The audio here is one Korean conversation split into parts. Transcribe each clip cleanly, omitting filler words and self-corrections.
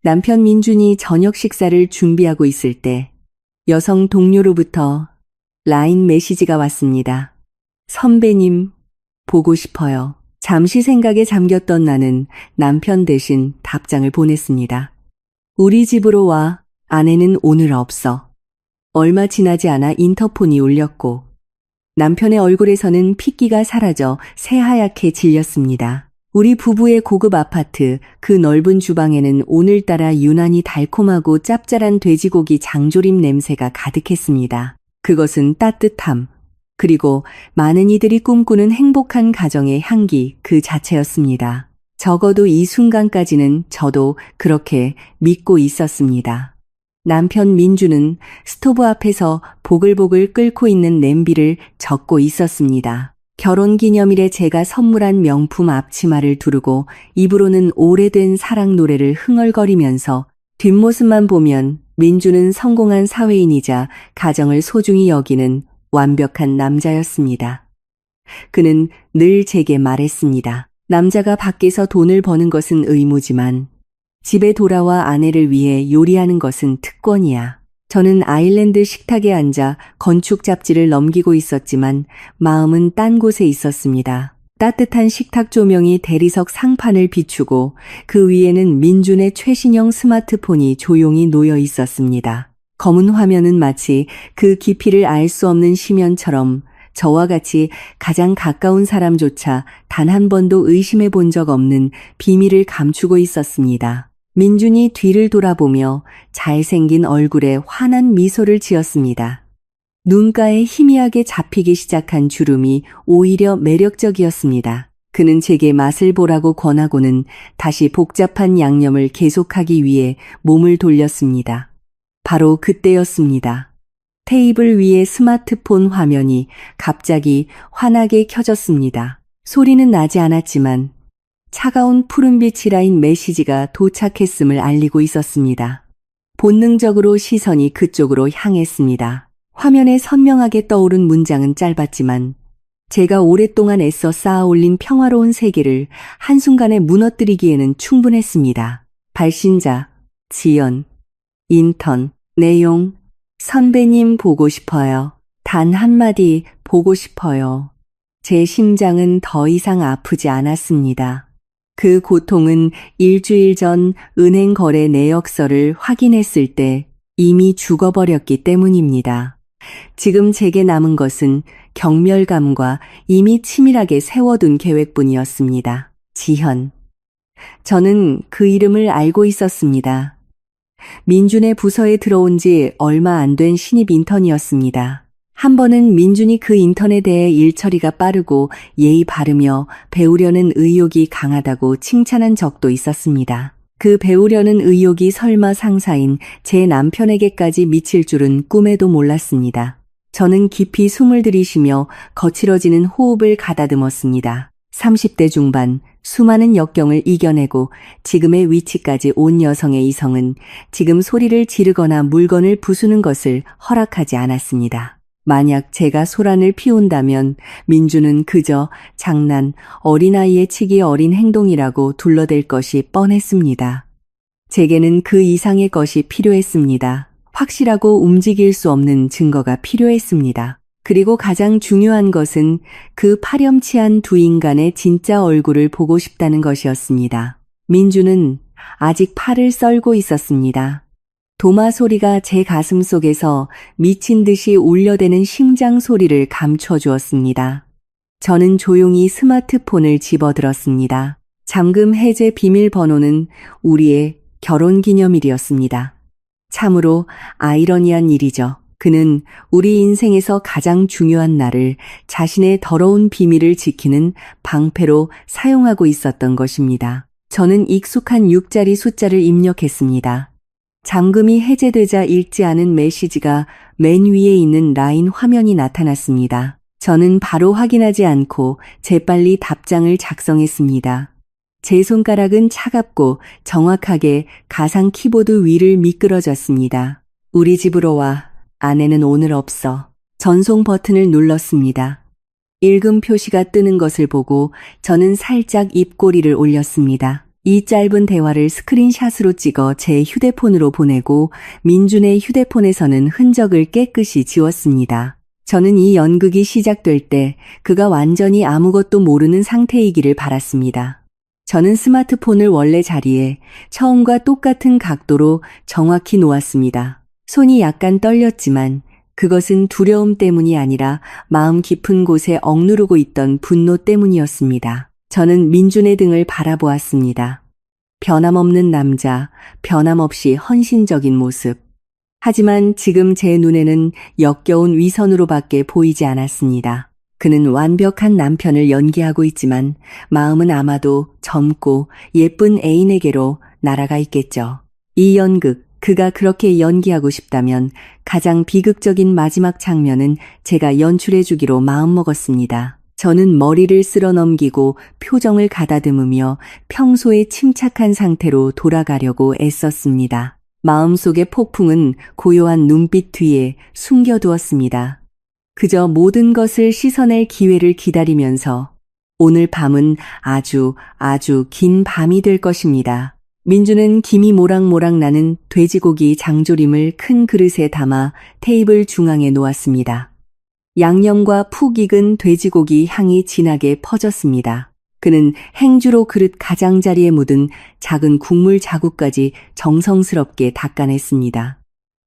남편 민준이 저녁 식사를 준비하고 있을 때 여성 동료로부터 라인 메시지가 왔습니다. 선배님, 보고 싶어요. 잠시 생각에 잠겼던 나는 남편 대신 답장을 보냈습니다. 우리 집으로 와. 아내는 오늘 없어. 얼마 지나지 않아 인터폰이 울렸고 남편의 얼굴에서는 핏기가 사라져 새하얗게 질렸습니다. 우리 부부의 고급 아파트, 그 넓은 주방에는 오늘따라 유난히 달콤하고 짭짤한 돼지고기 장조림 냄새가 가득했습니다. 그것은 따뜻함, 그리고 많은 이들이 꿈꾸는 행복한 가정의 향기 그 자체였습니다. 적어도 이 순간까지는 저도 그렇게 믿고 있었습니다. 남편 민주는 스토브 앞에서 보글보글 끓고 있는 냄비를 적고 있었습니다. 결혼기념일에 제가 선물한 명품 앞치마를 두르고 입으로는 오래된 사랑 노래를 흥얼거리면서 뒷모습만 보면 민주는 성공한 사회인이자 가정을 소중히 여기는 완벽한 남자였습니다. 그는 늘 제게 말했습니다. 남자가 밖에서 돈을 버는 것은 의무지만 집에 돌아와 아내를 위해 요리하는 것은 특권이야. 저는 아일랜드 식탁에 앉아 건축 잡지를 넘기고 있었지만 마음은 딴 곳에 있었습니다. 따뜻한 식탁 조명이 대리석 상판을 비추고 그 위에는 민준의 최신형 스마트폰이 조용히 놓여 있었습니다. 검은 화면은 마치 그 깊이를 알 수 없는 심연처럼 저와 같이 가장 가까운 사람조차 단 한 번도 의심해 본 적 없는 비밀을 감추고 있었습니다. 민준이 뒤를 돌아보며 잘생긴 얼굴에 환한 미소를 지었습니다. 눈가에 희미하게 잡히기 시작한 주름이 오히려 매력적이었습니다. 그는 제게 맛을 보라고 권하고는 다시 복잡한 양념을 계속하기 위해 몸을 돌렸습니다. 바로 그때였습니다. 테이블 위의 스마트폰 화면이 갑자기 환하게 켜졌습니다. 소리는 나지 않았지만 차가운 푸른빛이 라인 메시지가 도착했음을 알리고 있었습니다. 본능적으로 시선이 그쪽으로 향했습니다. 화면에 선명하게 떠오른 문장은 짧았지만 제가 오랫동안 애써 쌓아올린 평화로운 세계를 한순간에 무너뜨리기에는 충분했습니다. 발신자, 지연, 인턴, 내용, 선배님 보고 싶어요. 단 한마디 보고 싶어요. 제 심장은 더 이상 아프지 않았습니다. 그 고통은 일주일 전 은행 거래 내역서를 확인했을 때 이미 죽어버렸기 때문입니다. 지금 제게 남은 것은 경멸감과 이미 치밀하게 세워둔 계획뿐이었습니다. 지현. 저는 그 이름을 알고 있었습니다. 민준의 부서에 들어온 지 얼마 안 된 신입 인턴이었습니다. 한 번은 민준이 그 인턴에 대해 일 처리가 빠르고 예의 바르며 배우려는 의욕이 강하다고 칭찬한 적도 있었습니다. 그 배우려는 의욕이 설마 상사인 제 남편에게까지 미칠 줄은 꿈에도 몰랐습니다. 저는 깊이 숨을 들이쉬며 거칠어지는 호흡을 가다듬었습니다. 30대 중반, 수많은 역경을 이겨내고 지금의 위치까지 온 여성의 이성은 지금 소리를 지르거나 물건을 부수는 것을 허락하지 않았습니다. 만약 제가 소란을 피운다면 민주는 그저 장난, 어린아이에 치기 어린 행동이라고 둘러댈 것이 뻔했습니다. 제게는 그 이상의 것이 필요했습니다. 확실하고 움직일 수 없는 증거가 필요했습니다. 그리고 가장 중요한 것은 그 파렴치한 두 인간의 진짜 얼굴을 보고 싶다는 것이었습니다. 민주는 아직 팔을 썰고 있었습니다. 도마 소리가 제 가슴 속에서 미친 듯이 울려대는 심장 소리를 감춰주었습니다. 저는 조용히 스마트폰을 집어들었습니다. 잠금 해제 비밀번호는 우리의 결혼기념일이었습니다. 참으로 아이러니한 일이죠. 그는 우리 인생에서 가장 중요한 날을 자신의 더러운 비밀을 지키는 방패로 사용하고 있었던 것입니다. 저는 익숙한 6자리 숫자를 입력했습니다. 잠금이 해제되자 읽지 않은 메시지가 맨 위에 있는 라인 화면이 나타났습니다. 저는 바로 확인하지 않고 재빨리 답장을 작성했습니다. 제 손가락은 차갑고 정확하게 가상 키보드 위를 미끄러졌습니다. 우리 집으로 와. 아내는 오늘 없어. 전송 버튼을 눌렀습니다. 읽음 표시가 뜨는 것을 보고 저는 살짝 입꼬리를 올렸습니다. 이 짧은 대화를 스크린샷으로 찍어 제 휴대폰으로 보내고 민준의 휴대폰에서는 흔적을 깨끗이 지웠습니다. 저는 이 연극이 시작될 때 그가 완전히 아무것도 모르는 상태이기를 바랐습니다. 저는 스마트폰을 원래 자리에 처음과 똑같은 각도로 정확히 놓았습니다. 손이 약간 떨렸지만 그것은 두려움 때문이 아니라 마음 깊은 곳에 억누르고 있던 분노 때문이었습니다. 저는 민준의 등을 바라보았습니다. 변함없는 남자, 변함없이 헌신적인 모습. 하지만 지금 제 눈에는 역겨운 위선으로밖에 보이지 않았습니다. 그는 완벽한 남편을 연기하고 있지만 마음은 아마도 젊고 예쁜 애인에게로 날아가 있겠죠. 이 연극, 그가 그렇게 연기하고 싶다면 가장 비극적인 마지막 장면은 제가 연출해 주기로 마음먹었습니다. 저는 머리를 쓸어 넘기고 표정을 가다듬으며 평소의 침착한 상태로 돌아가려고 애썼습니다. 마음속의 폭풍은 고요한 눈빛 뒤에 숨겨두었습니다. 그저 모든 것을 씻어낼 기회를 기다리면서 오늘 밤은 아주 긴 밤이 될 것입니다. 민주는 김이 모락모락 나는 돼지고기 장조림을 큰 그릇에 담아 테이블 중앙에 놓았습니다. 양념과 푹 익은 돼지고기 향이 진하게 퍼졌습니다. 그는 행주로 그릇 가장자리에 묻은 작은 국물 자국까지 정성스럽게 닦아냈습니다.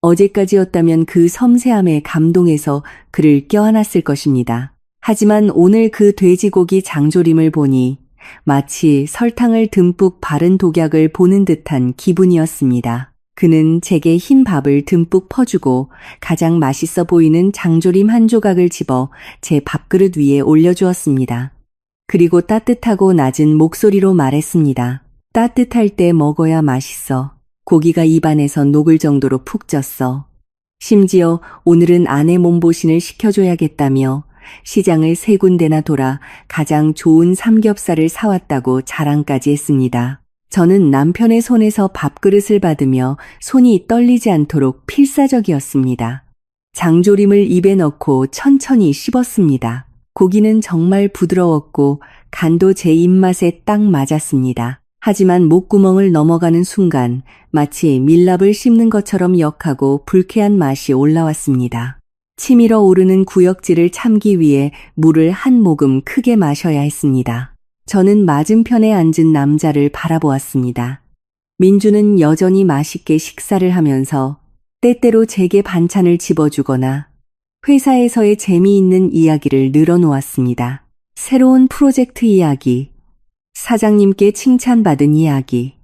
어제까지였다면 그 섬세함에 감동해서 그를 껴안았을 것입니다. 하지만 오늘 그 돼지고기 장조림을 보니 마치 설탕을 듬뿍 바른 독약을 보는 듯한 기분이었습니다. 그는 제게 흰 밥을 듬뿍 퍼주고 가장 맛있어 보이는 장조림 한 조각을 집어 제 밥그릇 위에 올려주었습니다. 그리고 따뜻하고 낮은 목소리로 말했습니다. 따뜻할 때 먹어야 맛있어. 고기가 입안에서 녹을 정도로 푹 쪘어. 심지어 오늘은 아내 몸보신을 시켜줘야겠다며 시장을 3군데나 돌아 가장 좋은 삼겹살을 사왔다고 자랑까지 했습니다. 저는 남편의 손에서 밥그릇을 받으며 손이 떨리지 않도록 필사적이었습니다. 장조림을 입에 넣고 천천히 씹었습니다. 고기는 정말 부드러웠고 간도 제 입맛에 딱 맞았습니다. 하지만 목구멍을 넘어가는 순간 마치 밀랍을 씹는 것처럼 역하고 불쾌한 맛이 올라왔습니다. 치밀어 오르는 구역질을 참기 위해 물을 한 모금 크게 마셔야 했습니다. 저는 맞은편에 앉은 남자를 바라보았습니다. 민주는 여전히 맛있게 식사를 하면서 때때로 제게 반찬을 집어주거나 회사에서의 재미있는 이야기를 늘어놓았습니다. 새로운 프로젝트 이야기, 사장님께 칭찬받은 이야기,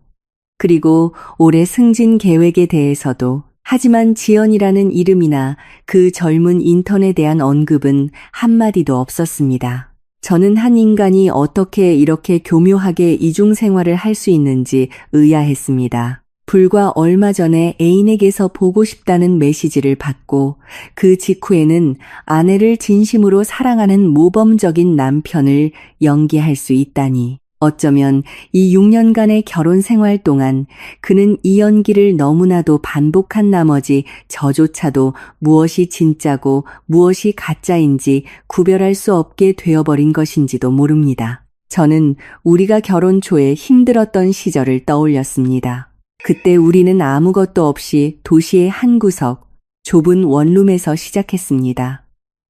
그리고 올해 승진 계획에 대해서도. 하지만 지연이라는 이름이나 그 젊은 인턴에 대한 언급은 한마디도 없었습니다. 저는 한 인간이 어떻게 이렇게 교묘하게 이중생활을 할 수 있는지 의아했습니다. 불과 얼마 전에 애인에게서 보고 싶다는 메시지를 받고 그 직후에는 아내를 진심으로 사랑하는 모범적인 남편을 연기할 수 있다니. 어쩌면 이 6년간의 결혼 생활 동안 그는 이 연기를 너무나도 반복한 나머지 저조차도 무엇이 진짜고 무엇이 가짜인지 구별할 수 없게 되어버린 것인지도 모릅니다. 저는 우리가 결혼 초에 힘들었던 시절을 떠올렸습니다. 그때 우리는 아무것도 없이 도시의 한 구석, 좁은 원룸에서 시작했습니다.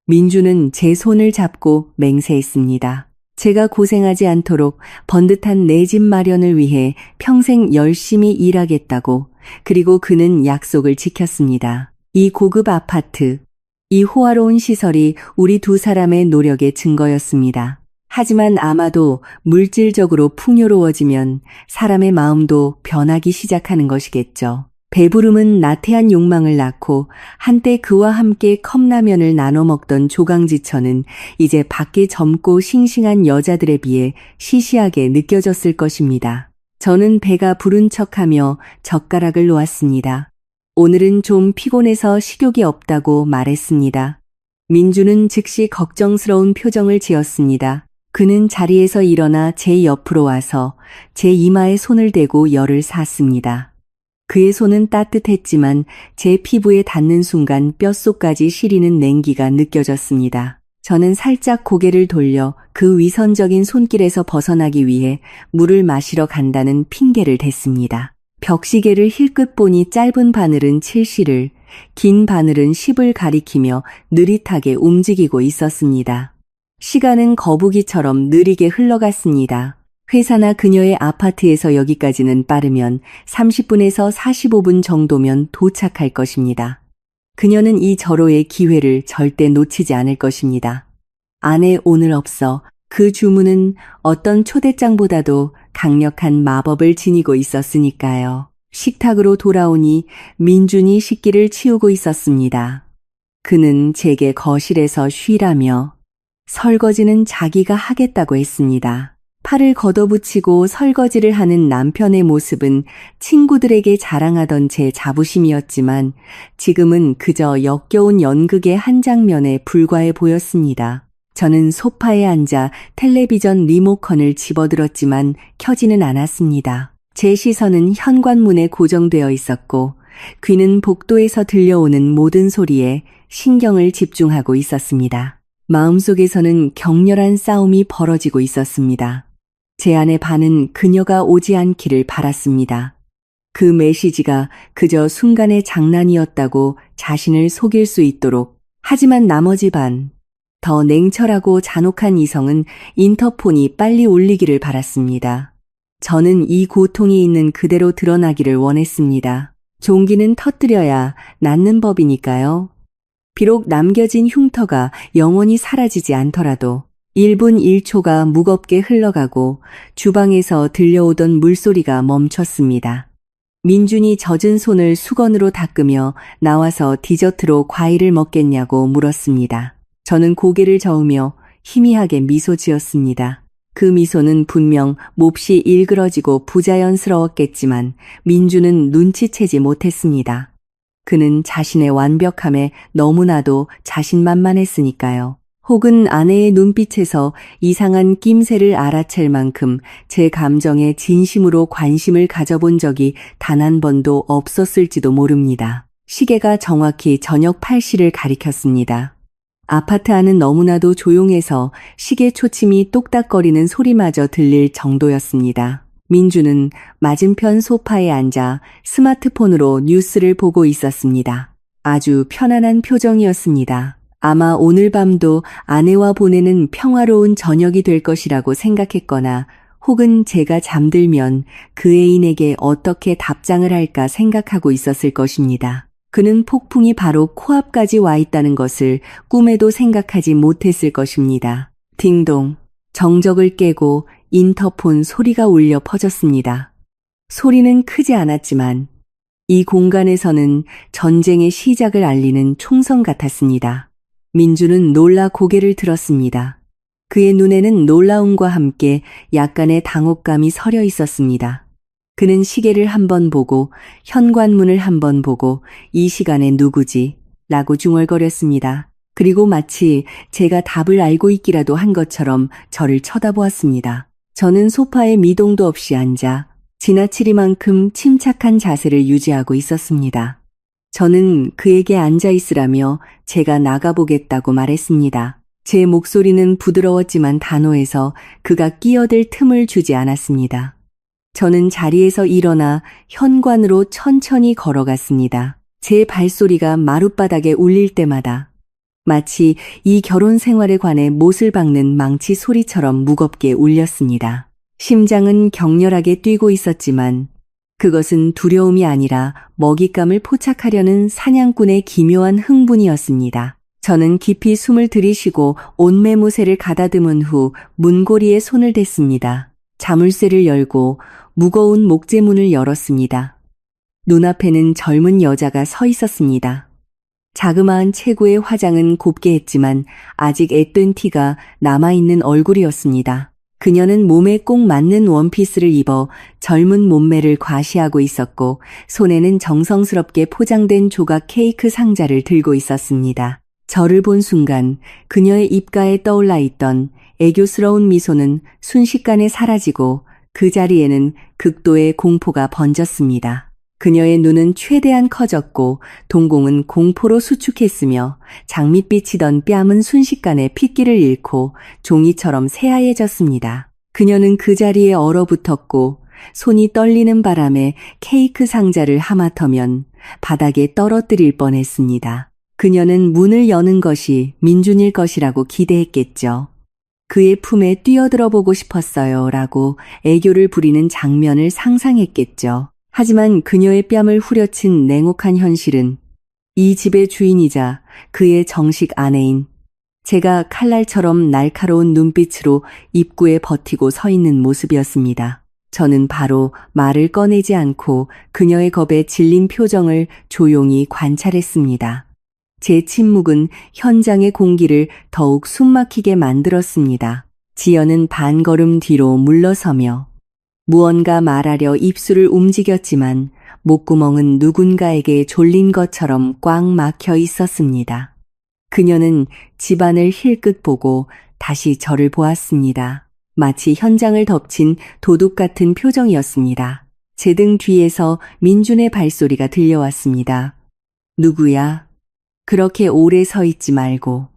민주는 제 손을 잡고 맹세했습니다. 제가 고생하지 않도록 번듯한 내 집 마련을 위해 평생 열심히 일하겠다고. 그리고 그는 약속을 지켰습니다. 이 고급 아파트, 이 호화로운 시설이 우리 두 사람의 노력의 증거였습니다. 하지만 아마도 물질적으로 풍요로워지면 사람의 마음도 변하기 시작하는 것이겠죠. 배부름은 나태한 욕망을 낳고 한때 그와 함께 컵라면을 나눠 먹던 조강지처는 이제 밖에 젊고 싱싱한 여자들에 비해 시시하게 느껴졌을 것입니다. 저는 배가 부른 척하며 젓가락을 놓았습니다. 오늘은 좀 피곤해서 식욕이 없다고 말했습니다. 민주는 즉시 걱정스러운 표정을 지었습니다. 그는 자리에서 일어나 제 옆으로 와서 제 이마에 손을 대고 열을 샀습니다. 그의 손은 따뜻했지만 제 피부에 닿는 순간 뼛속까지 시리는 냉기가 느껴졌습니다. 저는 살짝 고개를 돌려 그 위선적인 손길에서 벗어나기 위해 물을 마시러 간다는 핑계를 댔습니다. 벽시계를 힐끗 보니 짧은 바늘은 7시를, 긴 바늘은 10을 가리키며 느릿하게 움직이고 있었습니다. 시간은 거북이처럼 느리게 흘러갔습니다. 회사나 그녀의 아파트에서 여기까지는 빠르면 30분에서 45분 정도면 도착할 것입니다. 그녀는 이 절호의 기회를 절대 놓치지 않을 것입니다. 아내 오늘 없어. 그 주문은 어떤 초대장보다도 강력한 마법을 지니고 있었으니까요. 식탁으로 돌아오니 민준이 식기를 치우고 있었습니다. 그는 제게 거실에서 쉬라며 설거지는 자기가 하겠다고 했습니다. 팔을 걷어붙이고 설거지를 하는 남편의 모습은 친구들에게 자랑하던 제 자부심이었지만 지금은 그저 역겨운 연극의 한 장면에 불과해 보였습니다. 저는 소파에 앉아 텔레비전 리모컨을 집어들었지만 켜지는 않았습니다. 제 시선은 현관문에 고정되어 있었고 귀는 복도에서 들려오는 모든 소리에 신경을 집중하고 있었습니다. 마음속에서는 격렬한 싸움이 벌어지고 있었습니다. 제 안의 반은 그녀가 오지 않기를 바랐습니다. 그 메시지가 그저 순간의 장난이었다고 자신을 속일 수 있도록. 하지만 나머지 반, 더 냉철하고 잔혹한 이성은 인터폰이 빨리 울리기를 바랐습니다. 저는 이 고통이 있는 그대로 드러나기를 원했습니다. 종기는 터뜨려야 낫는 법이니까요. 비록 남겨진 흉터가 영원히 사라지지 않더라도 1분 1초가 무겁게 흘러가고 주방에서 들려오던 물소리가 멈췄습니다. 민준이 젖은 손을 수건으로 닦으며 나와서 디저트로 과일을 먹겠냐고 물었습니다. 저는 고개를 저으며 희미하게 미소 지었습니다. 그 미소는 분명 몹시 일그러지고 부자연스러웠겠지만 민준은 눈치채지 못했습니다. 그는 자신의 완벽함에 너무나도 자신만만했으니까요. 혹은 아내의 눈빛에서 이상한 낌새를 알아챌 만큼 제 감정에 진심으로 관심을 가져본 적이 단 한 번도 없었을지도 모릅니다. 시계가 정확히 저녁 8시를 가리켰습니다. 아파트 안은 너무나도 조용해서 시계 초침이 똑딱거리는 소리마저 들릴 정도였습니다. 민주는 맞은편 소파에 앉아 스마트폰으로 뉴스를 보고 있었습니다. 아주 편안한 표정이었습니다. 아마 오늘 밤도 아내와 보내는 평화로운 저녁이 될 것이라고 생각했거나 혹은 제가 잠들면 그 애인에게 어떻게 답장을 할까 생각하고 있었을 것입니다. 그는 폭풍이 바로 코앞까지 와 있다는 것을 꿈에도 생각하지 못했을 것입니다. 딩동, 정적을 깨고 인터폰 소리가 울려 퍼졌습니다. 소리는 크지 않았지만 이 공간에서는 전쟁의 시작을 알리는 총성 같았습니다. 민주는 놀라 고개를 들었습니다. 그의 눈에는 놀라움과 함께 약간의 당혹감이 서려 있었습니다. 그는 시계를 한 번 보고 현관문을 한 번 보고 이 시간에 누구지? 라고 중얼거렸습니다. 그리고 마치 제가 답을 알고 있기라도 한 것처럼 저를 쳐다보았습니다. 저는 소파에 미동도 없이 앉아 지나치리만큼 침착한 자세를 유지하고 있었습니다. 저는 그에게 앉아 있으라며 제가 나가보겠다고 말했습니다. 제 목소리는 부드러웠지만 단호해서 그가 끼어들 틈을 주지 않았습니다. 저는 자리에서 일어나 현관으로 천천히 걸어갔습니다. 제 발소리가 마룻바닥에 울릴 때마다 마치 이 결혼 생활에 관해 못을 박는 망치 소리처럼 무겁게 울렸습니다. 심장은 격렬하게 뛰고 있었지만 그것은 두려움이 아니라 먹잇감을 포착하려는 사냥꾼의 기묘한 흥분이었습니다. 저는 깊이 숨을 들이쉬고 옷매무새를 가다듬은 후 문고리에 손을 댔습니다. 자물쇠를 열고 무거운 목재문을 열었습니다. 눈앞에는 젊은 여자가 서 있었습니다. 자그마한 체구의 화장은 곱게 했지만 아직 앳된 티가 남아있는 얼굴이었습니다. 그녀는 몸에 꼭 맞는 원피스를 입어 젊은 몸매를 과시하고 있었고 손에는 정성스럽게 포장된 조각 케이크 상자를 들고 있었습니다. 저를 본 순간 그녀의 입가에 떠올라 있던 애교스러운 미소는 순식간에 사라지고 그 자리에는 극도의 공포가 번졌습니다. 그녀의 눈은 최대한 커졌고 동공은 공포로 수축했으며 장밋빛이던 뺨은 순식간에 핏기를 잃고 종이처럼 새하얘졌습니다. 그녀는 그 자리에 얼어붙었고 손이 떨리는 바람에 케이크 상자를 하마터면 바닥에 떨어뜨릴 뻔했습니다. 그녀는 문을 여는 것이 민준일 것이라고 기대했겠죠. 그의 품에 뛰어들어 보고 싶었어요 라고 애교를 부리는 장면을 상상했겠죠. 하지만 그녀의 뺨을 후려친 냉혹한 현실은 이 집의 주인이자 그의 정식 아내인 제가 칼날처럼 날카로운 눈빛으로 입구에 버티고 서 있는 모습이었습니다. 저는 바로 말을 꺼내지 않고 그녀의 겁에 질린 표정을 조용히 관찰했습니다. 제 침묵은 현장의 공기를 더욱 숨막히게 만들었습니다. 지연은 반걸음 뒤로 물러서며 무언가 말하려 입술을 움직였지만 목구멍은 누군가에게 졸린 것처럼 꽉 막혀 있었습니다. 그녀는 집안을 힐끗 보고 다시 저를 보았습니다. 마치 현장을 덮친 도둑 같은 표정이었습니다. 제 등 뒤에서 민준의 발소리가 들려왔습니다. 누구야? 그렇게 오래 서 있지 말고.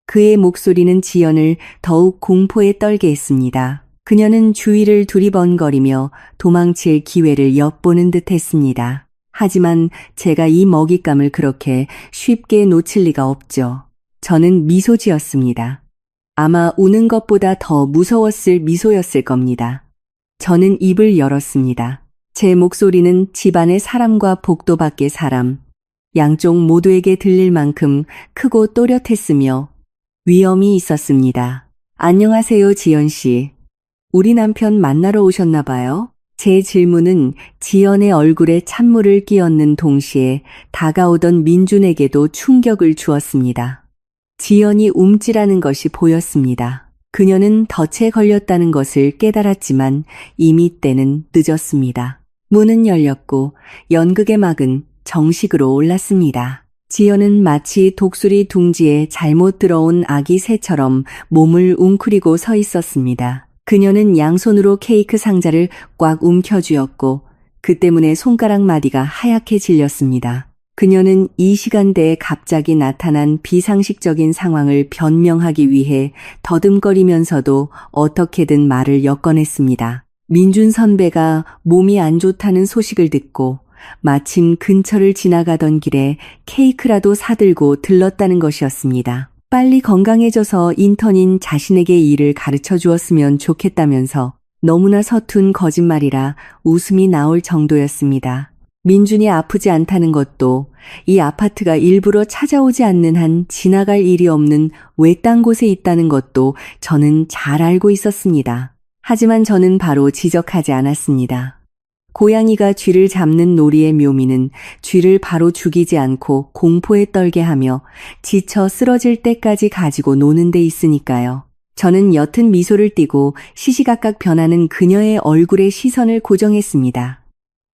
그의 목소리는 지연을 더욱 공포에 떨게 했습니다. 그녀는 주위를 두리번거리며 도망칠 기회를 엿보는 듯 했습니다. 하지만 제가 이 먹잇감을 그렇게 쉽게 놓칠 리가 없죠. 저는 미소 지었습니다. 아마 우는 것보다 더 무서웠을 미소였을 겁니다. 저는 입을 열었습니다. 제 목소리는 집안의 사람과 복도 밖의 사람, 양쪽 모두에게 들릴 만큼 크고 또렷했으며 위험이 있었습니다. 안녕하세요, 지연 씨. 우리 남편 만나러 오셨나 봐요? 제 질문은 지연의 얼굴에 찬물을 끼얹는 동시에 다가오던 민준에게도 충격을 주었습니다. 지연이 움찔하는 것이 보였습니다. 그녀는 덫에 걸렸다는 것을 깨달았지만 이미 때는 늦었습니다. 문은 열렸고 연극의 막은 정식으로 올랐습니다. 지연은 마치 독수리 둥지에 잘못 들어온 아기 새처럼 몸을 웅크리고 서 있었습니다. 그녀는 양손으로 케이크 상자를 꽉 움켜쥐었고 그 때문에 손가락 마디가 하얗게 질렸습니다. 그녀는 이 시간대에 갑자기 나타난 비상식적인 상황을 변명하기 위해 더듬거리면서도 어떻게든 말을 엮어냈습니다. 민준 선배가 몸이 안 좋다는 소식을 듣고 마침 근처를 지나가던 길에 케이크라도 사들고 들렀다는 것이었습니다. 빨리 건강해져서 인턴인 자신에게 일을 가르쳐 주었으면 좋겠다면서 너무나 서툰 거짓말이라 웃음이 나올 정도였습니다. 민준이 아프지 않다는 것도 이 아파트가 일부러 찾아오지 않는 한 지나갈 일이 없는 외딴 곳에 있다는 것도 저는 잘 알고 있었습니다. 하지만 저는 바로 지적하지 않았습니다. 고양이가 쥐를 잡는 놀이의 묘미는 쥐를 바로 죽이지 않고 공포에 떨게 하며 지쳐 쓰러질 때까지 가지고 노는 데 있으니까요. 저는 옅은 미소를 띠고 시시각각 변하는 그녀의 얼굴에 시선을 고정했습니다.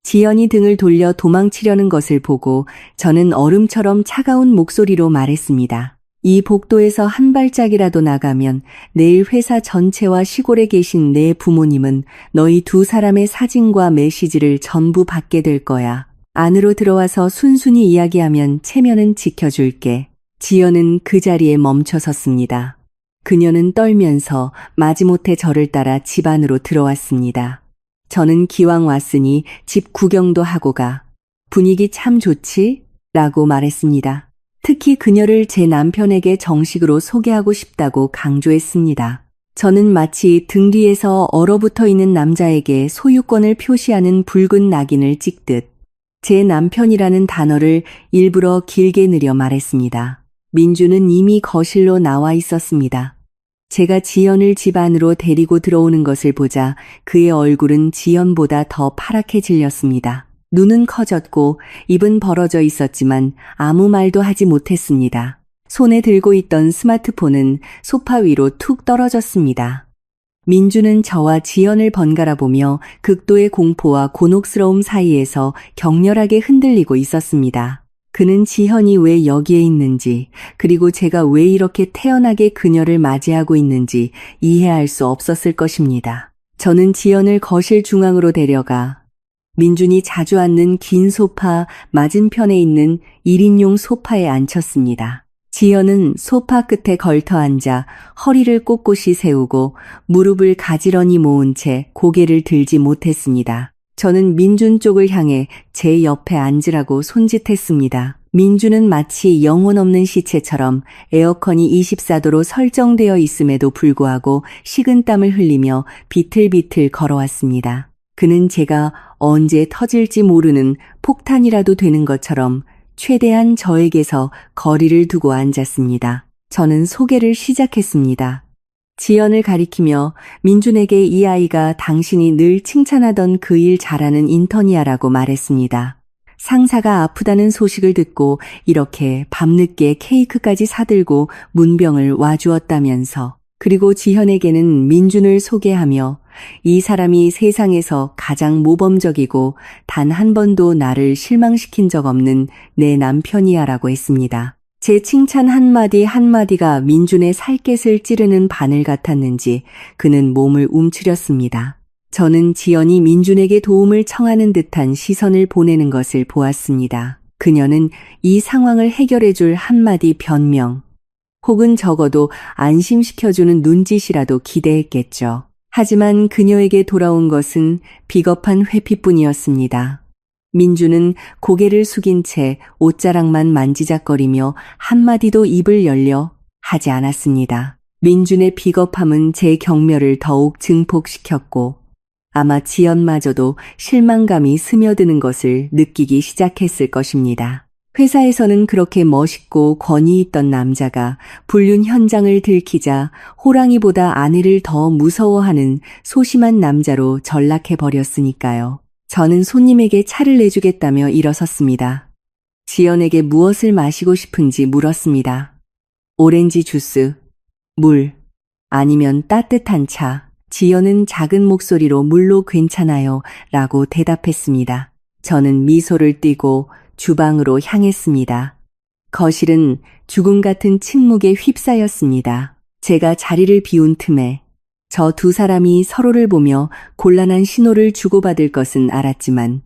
지연이 등을 돌려 도망치려는 것을 보고 저는 얼음처럼 차가운 목소리로 말했습니다. 이 복도에서 한 발짝이라도 나가면 내일 회사 전체와 시골에 계신 내 부모님은 너희 두 사람의 사진과 메시지를 전부 받게 될 거야. 안으로 들어와서 순순히 이야기하면 체면은 지켜줄게. 지연은 그 자리에 멈춰 섰습니다. 그녀는 떨면서 마지못해 저를 따라 집 안으로 들어왔습니다. 저는 기왕 왔으니 집 구경도 하고 가. 분위기 참 좋지? 라고 말했습니다. 특히 그녀를 제 남편에게 정식으로 소개하고 싶다고 강조했습니다. 저는 마치 등 뒤에서 얼어붙어 있는 남자에게 소유권을 표시하는 붉은 낙인을 찍듯 제 남편이라는 단어를 일부러 길게 느려 말했습니다. 민주는 이미 거실로 나와 있었습니다. 제가 지연을 집 안으로 데리고 들어오는 것을 보자 그의 얼굴은 지연보다 더 파랗게 질렸습니다. 눈은 커졌고 입은 벌어져 있었지만 아무 말도 하지 못했습니다. 손에 들고 있던 스마트폰은 소파 위로 툭 떨어졌습니다. 민주는 저와 지연을 번갈아 보며 극도의 공포와 곤혹스러움 사이에서 격렬하게 흔들리고 있었습니다. 그는 지연이 왜 여기에 있는지, 그리고 제가 왜 이렇게 태연하게 그녀를 맞이하고 있는지 이해할 수 없었을 것입니다. 저는 지연을 거실 중앙으로 데려가 민준이 자주 앉는 긴 소파 맞은편에 있는 1인용 소파에 앉혔습니다. 지연은 소파 끝에 걸터 앉아 허리를 꼿꼿이 세우고 무릎을 가지런히 모은 채 고개를 들지 못했습니다. 저는 민준 쪽을 향해 제 옆에 앉으라고 손짓했습니다. 민준은 마치 영혼 없는 시체처럼 에어컨이 24도로 설정되어 있음에도 불구하고 식은땀을 흘리며 비틀비틀 걸어왔습니다. 그는 제가 언제 터질지 모르는 폭탄이라도 되는 것처럼 최대한 저에게서 거리를 두고 앉았습니다. 저는 소개를 시작했습니다. 지연을 가리키며 민준에게 이 아이가 당신이 늘 칭찬하던 그 일 잘하는 인턴이야라고 말했습니다. 상사가 아프다는 소식을 듣고 이렇게 밤늦게 케이크까지 사들고 문병을 와주었다면서, 그리고 지현에게는 민준을 소개하며 이 사람이 세상에서 가장 모범적이고 단 한 번도 나를 실망시킨 적 없는 내 남편이야라고 했습니다. 제 칭찬 한마디 한마디가 민준의 살갗을 찌르는 바늘 같았는지 그는 몸을 움츠렸습니다. 저는 지연이 민준에게 도움을 청하는 듯한 시선을 보내는 것을 보았습니다. 그녀는 이 상황을 해결해줄 한마디 변명, 혹은 적어도 안심시켜주는 눈짓이라도 기대했겠죠. 하지만 그녀에게 돌아온 것은 비겁한 회피뿐이었습니다. 민준은 고개를 숙인 채 옷자락만 만지작거리며 한마디도 입을 열려 하지 않았습니다. 민준의 비겁함은 제 경멸을 더욱 증폭시켰고 아마 지연마저도 실망감이 스며드는 것을 느끼기 시작했을 것입니다. 회사에서는 그렇게 멋있고 권위 있던 남자가 불륜 현장을 들키자 호랑이보다 아내를 더 무서워하는 소심한 남자로 전락해버렸으니까요. 저는 손님에게 차를 내주겠다며 일어섰습니다. 지연에게 무엇을 마시고 싶은지 물었습니다. 오렌지 주스, 물, 아니면 따뜻한 차. 지연은 작은 목소리로 물로 괜찮아요 라고 대답했습니다. 저는 미소를 띠고 주방으로 향했습니다. 거실은 죽음 같은 침묵에 휩싸였습니다. 제가 자리를 비운 틈에 저 두 사람이 서로를 보며 곤란한 신호를 주고받을 것은 알았지만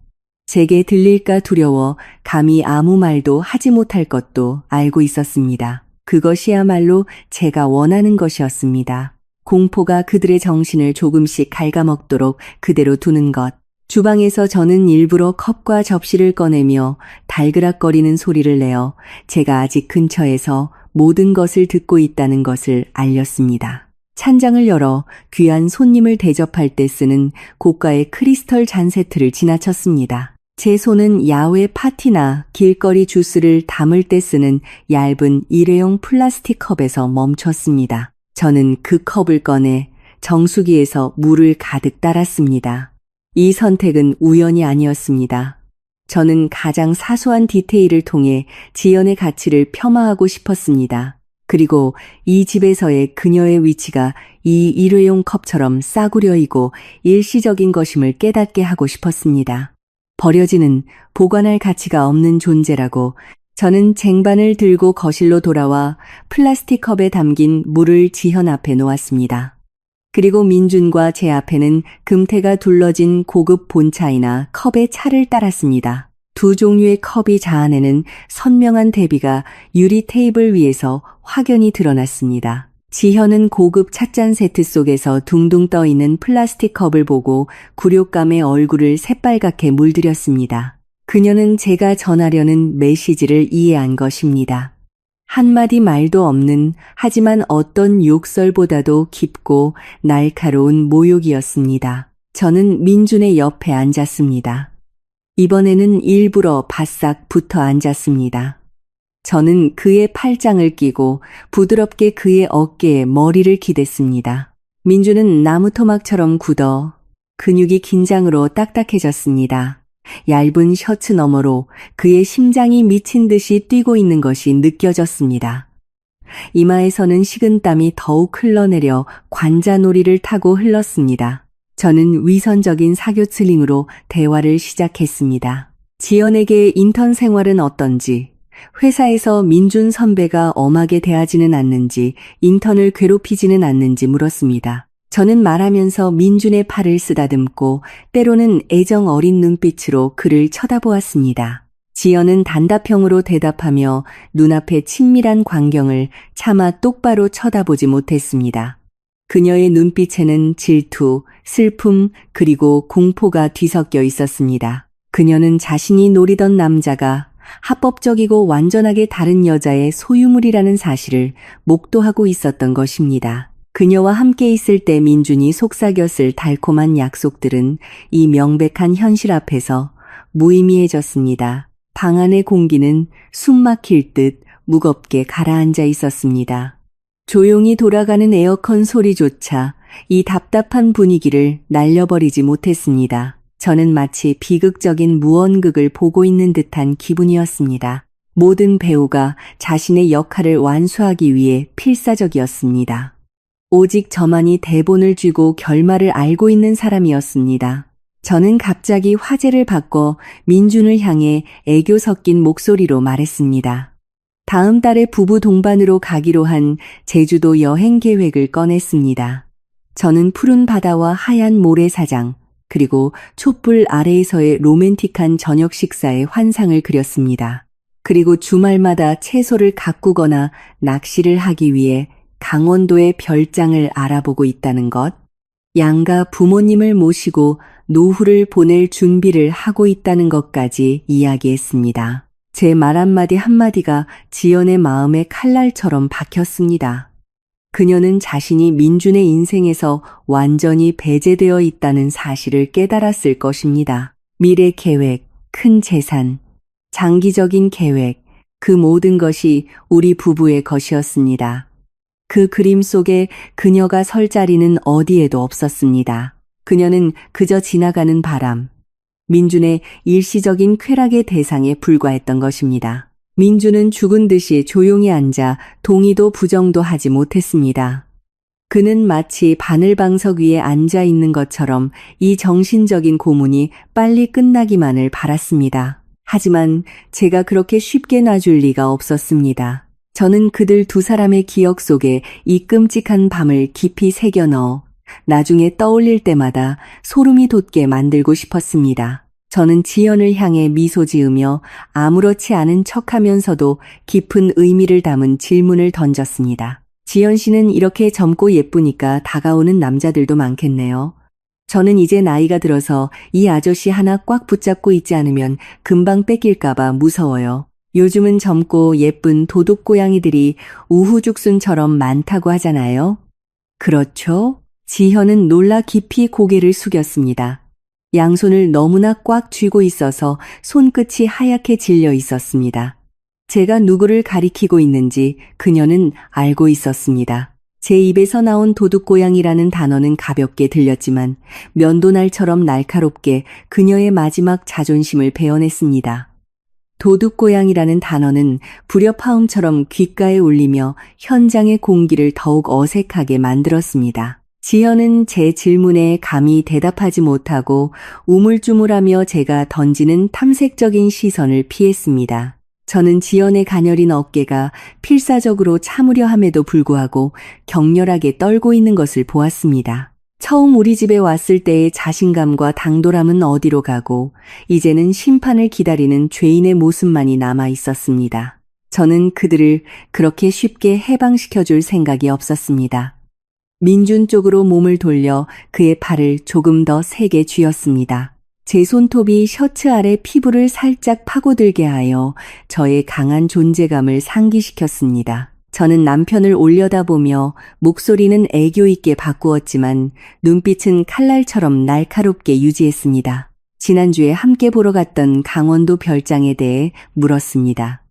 제게 들릴까 두려워 감히 아무 말도 하지 못할 것도 알고 있었습니다. 그것이야말로 제가 원하는 것이었습니다. 공포가 그들의 정신을 조금씩 갉아먹도록 그대로 두는 것. 주방에서 저는 일부러 컵과 접시를 꺼내며 달그락거리는 소리를 내어 제가 아직 근처에서 모든 것을 듣고 있다는 것을 알렸습니다. 찬장을 열어 귀한 손님을 대접할 때 쓰는 고가의 크리스털 잔 세트를 지나쳤습니다. 제 손은 야외 파티나 길거리 주스를 담을 때 쓰는 얇은 일회용 플라스틱 컵에서 멈췄습니다. 저는 그 컵을 꺼내 정수기에서 물을 가득 따랐습니다. 이 선택은 우연이 아니었습니다. 저는 가장 사소한 디테일을 통해 지연의 가치를 폄하하고 싶었습니다. 그리고 이 집에서의 그녀의 위치가 이 일회용 컵처럼 싸구려이고 일시적인 것임을 깨닫게 하고 싶었습니다. 버려지는, 보관할 가치가 없는 존재라고. 저는 쟁반을 들고 거실로 돌아와 플라스틱 컵에 담긴 물을 지현 앞에 놓았습니다. 그리고 민준과 제 앞에는 금태가 둘러진 고급 본차이나 컵에 차를 따랐습니다. 두 종류의 컵이 자아내는 선명한 대비가 유리 테이블 위에서 확연히 드러났습니다. 지현은 고급 찻잔 세트 속에서 둥둥 떠있는 플라스틱 컵을 보고 굴욕감에 얼굴을 새빨갛게 물들였습니다. 그녀는 제가 전하려는 메시지를 이해한 것입니다. 한마디 말도 없는, 하지만 어떤 욕설보다도 깊고 날카로운 모욕이었습니다. 저는 민준의 옆에 앉았습니다. 이번에는 일부러 바싹 붙어 앉았습니다. 저는 그의 팔짱을 끼고 부드럽게 그의 어깨에 머리를 기댔습니다. 민준은 나무 토막처럼 굳어 근육이 긴장으로 딱딱해졌습니다. 얇은 셔츠 너머로 그의 심장이 미친 듯이 뛰고 있는 것이 느껴졌습니다. 이마에서는 식은땀이 더욱 흘러내려 관자놀이를 타고 흘렀습니다. 저는 위선적인 사교칠링으로 대화를 시작했습니다. 지연에게 인턴 생활은 어떤지, 회사에서 민준 선배가 엄하게 대하지는 않는지, 인턴을 괴롭히지는 않는지 물었습니다. 저는 말하면서 민준의 팔을 쓰다듬고 때로는 애정 어린 눈빛으로 그를 쳐다보았습니다. 지연은 단답형으로 대답하며 눈앞의 친밀한 광경을 차마 똑바로 쳐다보지 못했습니다. 그녀의 눈빛에는 질투, 슬픔, 그리고 공포가 뒤섞여 있었습니다. 그녀는 자신이 노리던 남자가 합법적이고 완전하게 다른 여자의 소유물이라는 사실을 목도하고 있었던 것입니다. 그녀와 함께 있을 때 민준이 속삭였을 달콤한 약속들은 이 명백한 현실 앞에서 무의미해졌습니다. 방 안의 공기는 숨 막힐 듯 무겁게 가라앉아 있었습니다. 조용히 돌아가는 에어컨 소리조차 이 답답한 분위기를 날려버리지 못했습니다. 저는 마치 비극적인 무언극을 보고 있는 듯한 기분이었습니다. 모든 배우가 자신의 역할을 완수하기 위해 필사적이었습니다. 오직 저만이 대본을 쥐고 결말을 알고 있는 사람이었습니다. 저는 갑자기 화제를 바꿔 민준을 향해 애교 섞인 목소리로 말했습니다. 다음 달에 부부 동반으로 가기로 한 제주도 여행 계획을 꺼냈습니다. 저는 푸른 바다와 하얀 모래사장, 그리고 촛불 아래에서의 로맨틱한 저녁 식사의 환상을 그렸습니다. 그리고 주말마다 채소를 가꾸거나 낚시를 하기 위해 강원도의 별장을 알아보고 있다는 것, 양가 부모님을 모시고 노후를 보낼 준비를 하고 있다는 것까지 이야기했습니다. 제 말 한마디 한마디가 지연의 마음에 칼날처럼 박혔습니다. 그녀는 자신이 민준의 인생에서 완전히 배제되어 있다는 사실을 깨달았을 것입니다. 미래 계획, 큰 재산, 장기적인 계획, 그 모든 것이 우리 부부의 것이었습니다. 그 그림 속에 그녀가 설 자리는 어디에도 없었습니다. 그녀는 그저 지나가는 바람, 민준의 일시적인 쾌락의 대상에 불과했던 것입니다. 민준은 죽은 듯이 조용히 앉아 동의도 부정도 하지 못했습니다. 그는 마치 바늘방석 위에 앉아 있는 것처럼 이 정신적인 고문이 빨리 끝나기만을 바랐습니다. 하지만 제가 그렇게 쉽게 놔줄 리가 없었습니다. 저는 그들 두 사람의 기억 속에 이 끔찍한 밤을 깊이 새겨 넣어 나중에 떠올릴 때마다 소름이 돋게 만들고 싶었습니다. 저는 지연을 향해 미소 지으며 아무렇지 않은 척하면서도 깊은 의미를 담은 질문을 던졌습니다. 지연 씨는 이렇게 젊고 예쁘니까 다가오는 남자들도 많겠네요. 저는 이제 나이가 들어서 이 아저씨 하나 꽉 붙잡고 있지 않으면 금방 뺏길까봐 무서워요. 요즘은 젊고 예쁜 도둑고양이들이 우후죽순처럼 많다고 하잖아요. 그렇죠? 지현은 놀라 깊이 고개를 숙였습니다. 양손을 너무나 꽉 쥐고 있어서 손끝이 하얗게 질려 있었습니다. 제가 누구를 가리키고 있는지 그녀는 알고 있었습니다. 제 입에서 나온 도둑고양이라는 단어는 가볍게 들렸지만 면도날처럼 날카롭게 그녀의 마지막 자존심을 베어냈습니다. 도둑고양이라는 단어는 불협화음처럼 귓가에 울리며 현장의 공기를 더욱 어색하게 만들었습니다. 지연은 제 질문에 감히 대답하지 못하고 우물쭈물하며 제가 던지는 탐색적인 시선을 피했습니다. 저는 지연의 가녀린 어깨가 필사적으로 참으려 함에도 불구하고 격렬하게 떨고 있는 것을 보았습니다. 처음 우리 집에 왔을 때의 자신감과 당돌함은 어디로 가고 이제는 심판을 기다리는 죄인의 모습만이 남아 있었습니다. 저는 그들을 그렇게 쉽게 해방시켜줄 생각이 없었습니다. 민준 쪽으로 몸을 돌려 그의 팔을 조금 더 세게 쥐었습니다. 제 손톱이 셔츠 아래 피부를 살짝 파고들게 하여 저의 강한 존재감을 상기시켰습니다. 저는 남편을 올려다보며 목소리는 애교 있게 바꾸었지만 눈빛은 칼날처럼 날카롭게 유지했습니다. 지난주에 함께 보러 갔던 강원도 별장에 대해 물었습니다.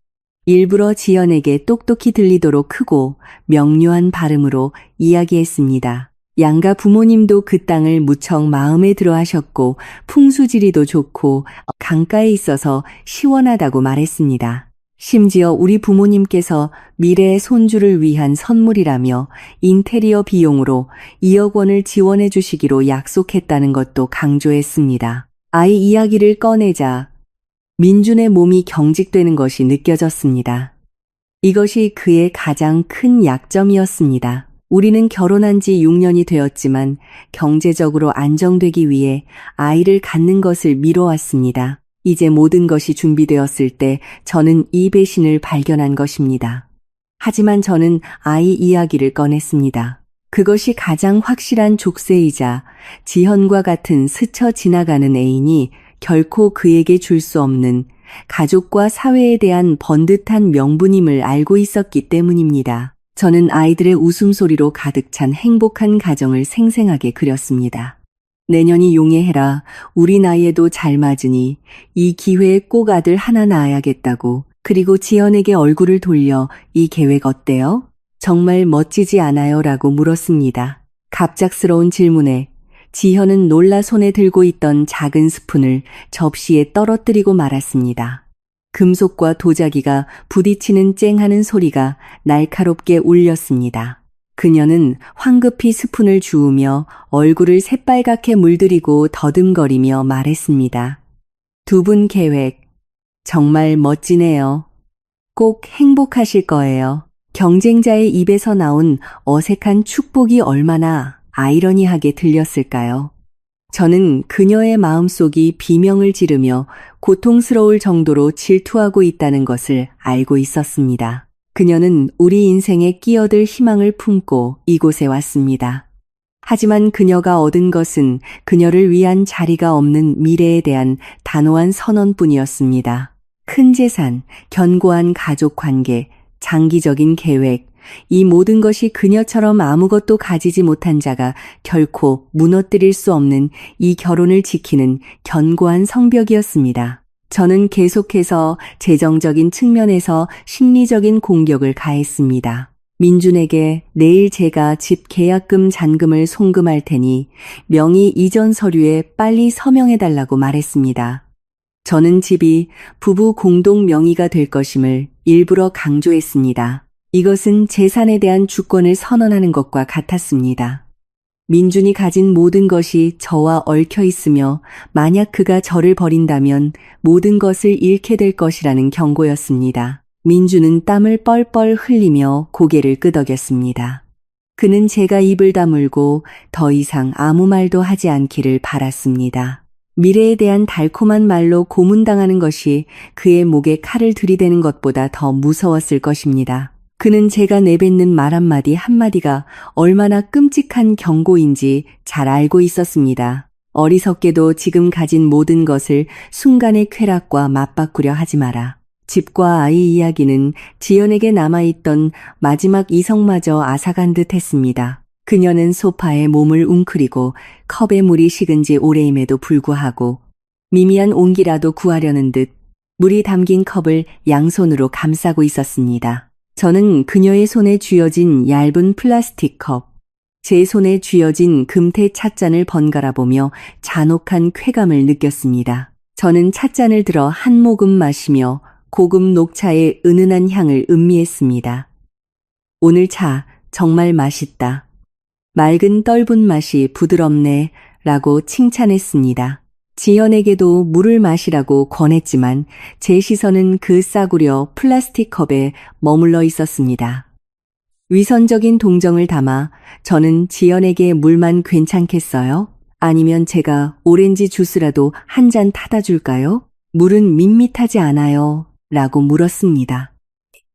일부러 지연에게 똑똑히 들리도록 크고 명료한 발음으로 이야기했습니다. 양가 부모님도 그 땅을 무척 마음에 들어 하셨고 풍수지리도 좋고 강가에 있어서 시원하다고 말했습니다. 심지어 우리 부모님께서 미래의 손주를 위한 선물이라며 인테리어 비용으로 2억 원을 지원해 주시기로 약속했다는 것도 강조했습니다. 아이 이야기를 꺼내자 민준의 몸이 경직되는 것이 느껴졌습니다. 이것이 그의 가장 큰 약점이었습니다. 우리는 결혼한 지 6년이 되었지만 경제적으로 안정되기 위해 아이를 갖는 것을 미뤄왔습니다. 이제 모든 것이 준비되었을 때 저는 이 배신을 발견한 것입니다. 하지만 저는 아이 이야기를 꺼냈습니다. 그것이 가장 확실한 족쇄이자 지현과 같은 스쳐 지나가는 애인이 결코 그에게 줄 수 없는 가족과 사회에 대한 번듯한 명분임을 알고 있었기 때문입니다. 저는 아이들의 웃음소리로 가득 찬 행복한 가정을 생생하게 그렸습니다. 내년이 용해해라. 우리 나이에도 잘 맞으니 이 기회에 꼭 아들 하나 낳아야겠다고. 그리고 지연에게 얼굴을 돌려 이 계획 어때요? 정말 멋지지 않아요? 라고 물었습니다. 갑작스러운 질문에 지현은 놀라 손에 들고 있던 작은 스푼을 접시에 떨어뜨리고 말았습니다. 금속과 도자기가 부딪히는 쨍하는 소리가 날카롭게 울렸습니다. 그녀는 황급히 스푼을 주우며 얼굴을 새빨갛게 물들이고 더듬거리며 말했습니다. 두 분 계획 정말 멋지네요. 꼭 행복하실 거예요. 경쟁자의 입에서 나온 어색한 축복이 얼마나 아이러니하게 들렸을까요? 저는 그녀의 마음속이 비명을 지르며 고통스러울 정도로 질투하고 있다는 것을 알고 있었습니다. 그녀는 우리 인생에 끼어들 희망을 품고 이곳에 왔습니다. 하지만 그녀가 얻은 것은 그녀를 위한 자리가 없는 미래에 대한 단호한 선언뿐이었습니다. 큰 재산, 견고한 가족 관계, 장기적인 계획, 이 모든 것이 그녀처럼 아무것도 가지지 못한 자가 결코 무너뜨릴 수 없는 이 결혼을 지키는 견고한 성벽이었습니다. 저는 계속해서 재정적인 측면에서 심리적인 공격을 가했습니다. 민준에게 내일 제가 집 계약금 잔금을 송금할 테니 명의 이전 서류에 빨리 서명해달라고 말했습니다. 저는 집이 부부 공동 명의가 될 것임을 일부러 강조했습니다. 이것은 재산에 대한 주권을 선언하는 것과 같았습니다. 민준이 가진 모든 것이 저와 얽혀 있으며 만약 그가 저를 버린다면 모든 것을 잃게 될 것이라는 경고였습니다. 민준은 땀을 뻘뻘 흘리며 고개를 끄덕였습니다. 그는 제가 입을 다물고 더 이상 아무 말도 하지 않기를 바랐습니다. 미래에 대한 달콤한 말로 고문당하는 것이 그의 목에 칼을 들이대는 것보다 더 무서웠을 것입니다. 그는 제가 내뱉는 말 한마디 한마디가 얼마나 끔찍한 경고인지 잘 알고 있었습니다. 어리석게도 지금 가진 모든 것을 순간의 쾌락과 맞바꾸려 하지 마라. 집과 아이 이야기는 지연에게 남아있던 마지막 이성마저 앗아간 듯 했습니다. 그녀는 소파에 몸을 웅크리고 컵에 물이 식은 지 오래임에도 불구하고 미미한 온기라도 구하려는 듯 물이 담긴 컵을 양손으로 감싸고 있었습니다. 저는 그녀의 손에 쥐어진 얇은 플라스틱 컵, 제 손에 쥐어진 금태 찻잔을 번갈아 보며 잔혹한 쾌감을 느꼈습니다. 저는 찻잔을 들어 한 모금 마시며 고급 녹차의 은은한 향을 음미했습니다. 오늘 차 정말 맛있다. 맑은 떫은 맛이 부드럽네 라고 칭찬했습니다. 지연에게도 물을 마시라고 권했지만 제 시선은 그 싸구려 플라스틱 컵에 머물러 있었습니다. 위선적인 동정을 담아 저는 지연에게 물만 괜찮겠어요? 아니면 제가 오렌지 주스라도 한 잔 타다 줄까요? 물은 밋밋하지 않아요 라고 물었습니다.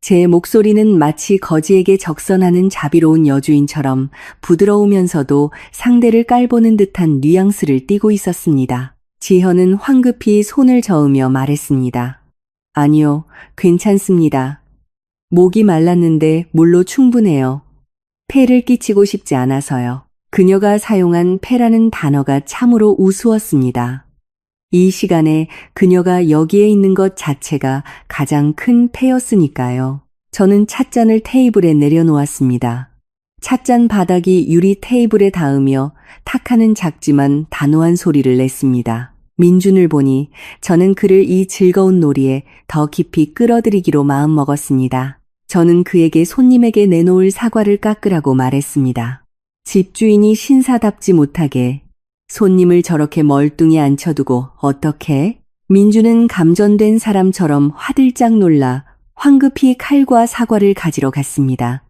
제 목소리는 마치 거지에게 적선하는 자비로운 여주인처럼 부드러우면서도 상대를 깔보는 듯한 뉘앙스를 띠고 있었습니다. 지현은 황급히 손을 저으며 말했습니다. 아니요, 괜찮습니다. 목이 말랐는데 물로 충분해요. 폐를 끼치고 싶지 않아서요. 그녀가 사용한 폐라는 단어가 참으로 우스웠습니다. 이 시간에 그녀가 여기에 있는 것 자체가 가장 큰 폐였으니까요. 저는 찻잔을 테이블에 내려놓았습니다. 찻잔 바닥이 유리 테이블에 닿으며 탁하는 작지만 단호한 소리를 냈습니다. 민준을 보니 저는 그를 이 즐거운 놀이에 더 깊이 끌어들이기로 마음먹었습니다. 저는 그에게 손님에게 내놓을 사과를 깎으라고 말했습니다. 집주인이 신사답지 못하게 손님을 저렇게 멀뚱히 앉혀두고 어떻게? 민준은 감전된 사람처럼 화들짝 놀라 황급히 칼과 사과를 가지러 갔습니다.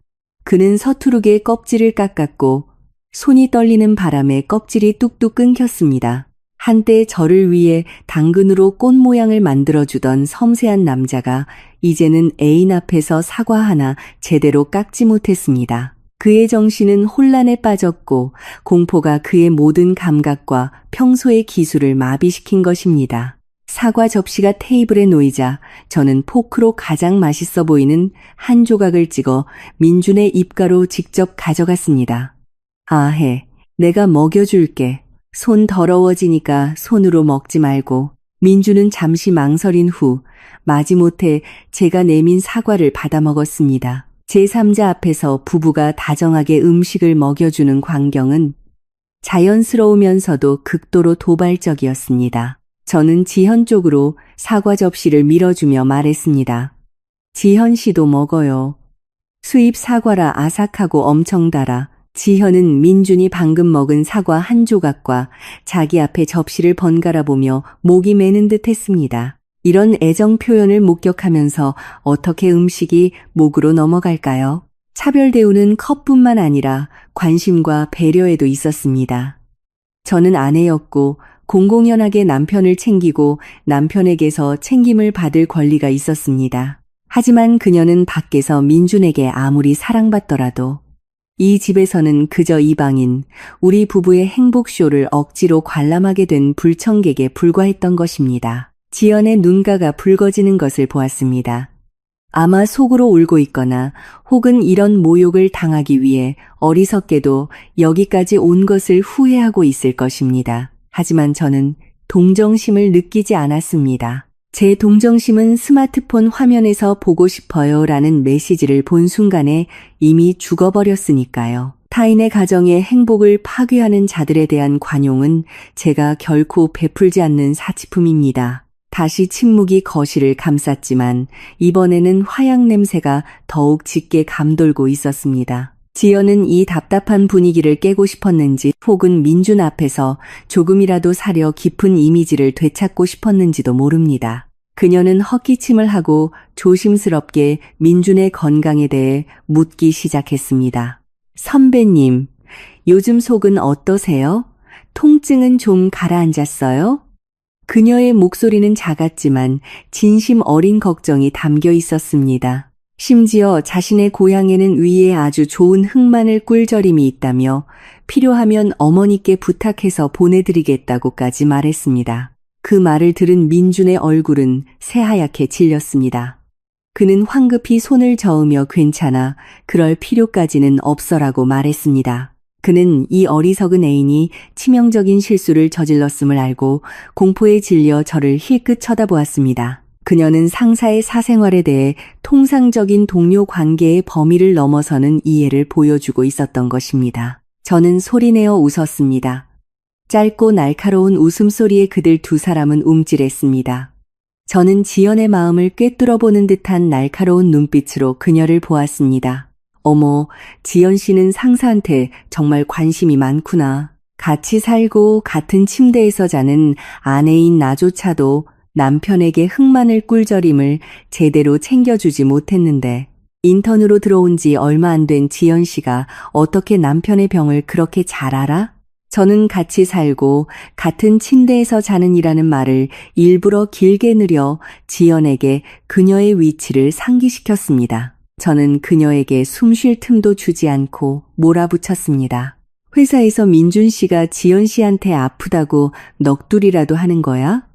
그는 서투르게 껍질을 깎았고 손이 떨리는 바람에 껍질이 뚝뚝 끊겼습니다. 한때 저를 위해 당근으로 꽃 모양을 만들어주던 섬세한 남자가 이제는 애인 앞에서 사과 하나 제대로 깎지 못했습니다. 그의 정신은 혼란에 빠졌고 공포가 그의 모든 감각과 평소의 기술을 마비시킨 것입니다. 사과 접시가 테이블에 놓이자 저는 포크로 가장 맛있어 보이는 한 조각을 찍어 민준의 입가로 직접 가져갔습니다. 아해, 내가 먹여줄게. 손 더러워지니까 손으로 먹지 말고. 민준은 잠시 망설인 후 마지못해 제가 내민 사과를 받아 먹었습니다. 제3자 앞에서 부부가 다정하게 음식을 먹여주는 광경은 자연스러우면서도 극도로 도발적이었습니다. 저는 지현 쪽으로 사과 접시를 밀어주며 말했습니다. 지현 씨도 먹어요. 수입 사과라 아삭하고 엄청 달아. 지현은 민준이 방금 먹은 사과 한 조각과 자기 앞에 접시를 번갈아 보며 목이 메는 듯 했습니다. 이런 애정 표현을 목격하면서 어떻게 음식이 목으로 넘어갈까요? 차별 대우는 컵뿐만 아니라 관심과 배려에도 있었습니다. 저는 아내였고 공공연하게 남편을 챙기고 남편에게서 챙김을 받을 권리가 있었습니다. 하지만 그녀는 밖에서 민준에게 아무리 사랑받더라도 이 집에서는 그저 이방인, 우리 부부의 행복쇼를 억지로 관람하게 된 불청객에 불과했던 것입니다. 지연의 눈가가 붉어지는 것을 보았습니다. 아마 속으로 울고 있거나 혹은 이런 모욕을 당하기 위해 어리석게도 여기까지 온 것을 후회하고 있을 것입니다. 하지만 저는 동정심을 느끼지 않았습니다. 제 동정심은 스마트폰 화면에서 보고 싶어요 라는 메시지를 본 순간에 이미 죽어버렸으니까요. 타인의 가정의 행복을 파괴하는 자들에 대한 관용은 제가 결코 베풀지 않는 사치품입니다. 다시 침묵이 거실을 감쌌지만 이번에는 화약 냄새가 더욱 짙게 감돌고 있었습니다. 지연은 이 답답한 분위기를 깨고 싶었는지 혹은 민준 앞에서 조금이라도 사려 깊은 이미지를 되찾고 싶었는지도 모릅니다. 그녀는 헛기침을 하고 조심스럽게 민준의 건강에 대해 묻기 시작했습니다. 선배님, 요즘 속은 어떠세요? 통증은 좀 가라앉았어요? 그녀의 목소리는 작았지만 진심 어린 걱정이 담겨 있었습니다. 심지어 자신의 고향에는 위에 아주 좋은 흑마늘 꿀절임이 있다며 필요하면 어머니께 부탁해서 보내드리겠다고까지 말했습니다. 그 말을 들은 민준의 얼굴은 새하얗게 질렸습니다. 그는 황급히 손을 저으며 괜찮아, 그럴 필요까지는 없어라고 말했습니다. 그는 이 어리석은 애인이 치명적인 실수를 저질렀음을 알고 공포에 질려 저를 힐끗 쳐다보았습니다. 그녀는 상사의 사생활에 대해 통상적인 동료 관계의 범위를 넘어서는 이해를 보여주고 있었던 것입니다. 저는 소리내어 웃었습니다. 짧고 날카로운 웃음소리에 그들 두 사람은 움찔했습니다. 저는 지연의 마음을 꿰뚫어보는 듯한 날카로운 눈빛으로 그녀를 보았습니다. 어머, 지연 씨는 상사한테 정말 관심이 많구나. 같이 살고 같은 침대에서 자는 아내인 나조차도 남편에게 흑마늘 꿀절임을 제대로 챙겨주지 못했는데 인턴으로 들어온 지 얼마 안 된 지연 씨가 어떻게 남편의 병을 그렇게 잘 알아? 저는 같이 살고 같은 침대에서 자는 이라는 말을 일부러 길게 늘여 지연에게 그녀의 위치를 상기시켰습니다. 저는 그녀에게 숨 쉴 틈도 주지 않고 몰아붙였습니다. 회사에서 민준 씨가 지연 씨한테 아프다고 넋두리라도 하는 거야?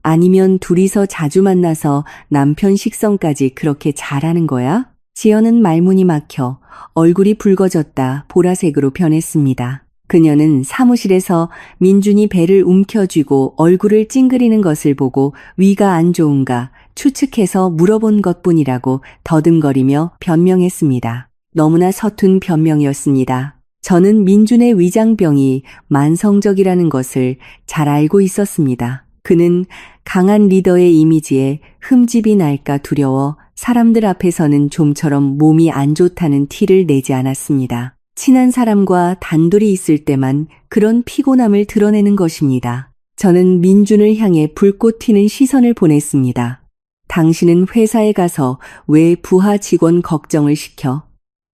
아니면 둘이서 자주 만나서 남편 식성까지 그렇게 잘하는 거야? 지연은 말문이 막혀 얼굴이 붉어졌다 보라색으로 변했습니다. 그녀는 사무실에서 민준이 배를 움켜쥐고 얼굴을 찡그리는 것을 보고 위가 안 좋은가 추측해서 물어본 것뿐이라고 더듬거리며 변명했습니다. 너무나 서툰 변명이었습니다. 저는 민준의 위장병이 만성적이라는 것을 잘 알고 있었습니다. 그는 강한 리더의 이미지에 흠집이 날까 두려워 사람들 앞에서는 좀처럼 몸이 안 좋다는 티를 내지 않았습니다. 친한 사람과 단둘이 있을 때만 그런 피곤함을 드러내는 것입니다. 저는 민준을 향해 불꽃 튀는 시선을 보냈습니다. 당신은 회사에 가서 왜 부하 직원 걱정을 시켜?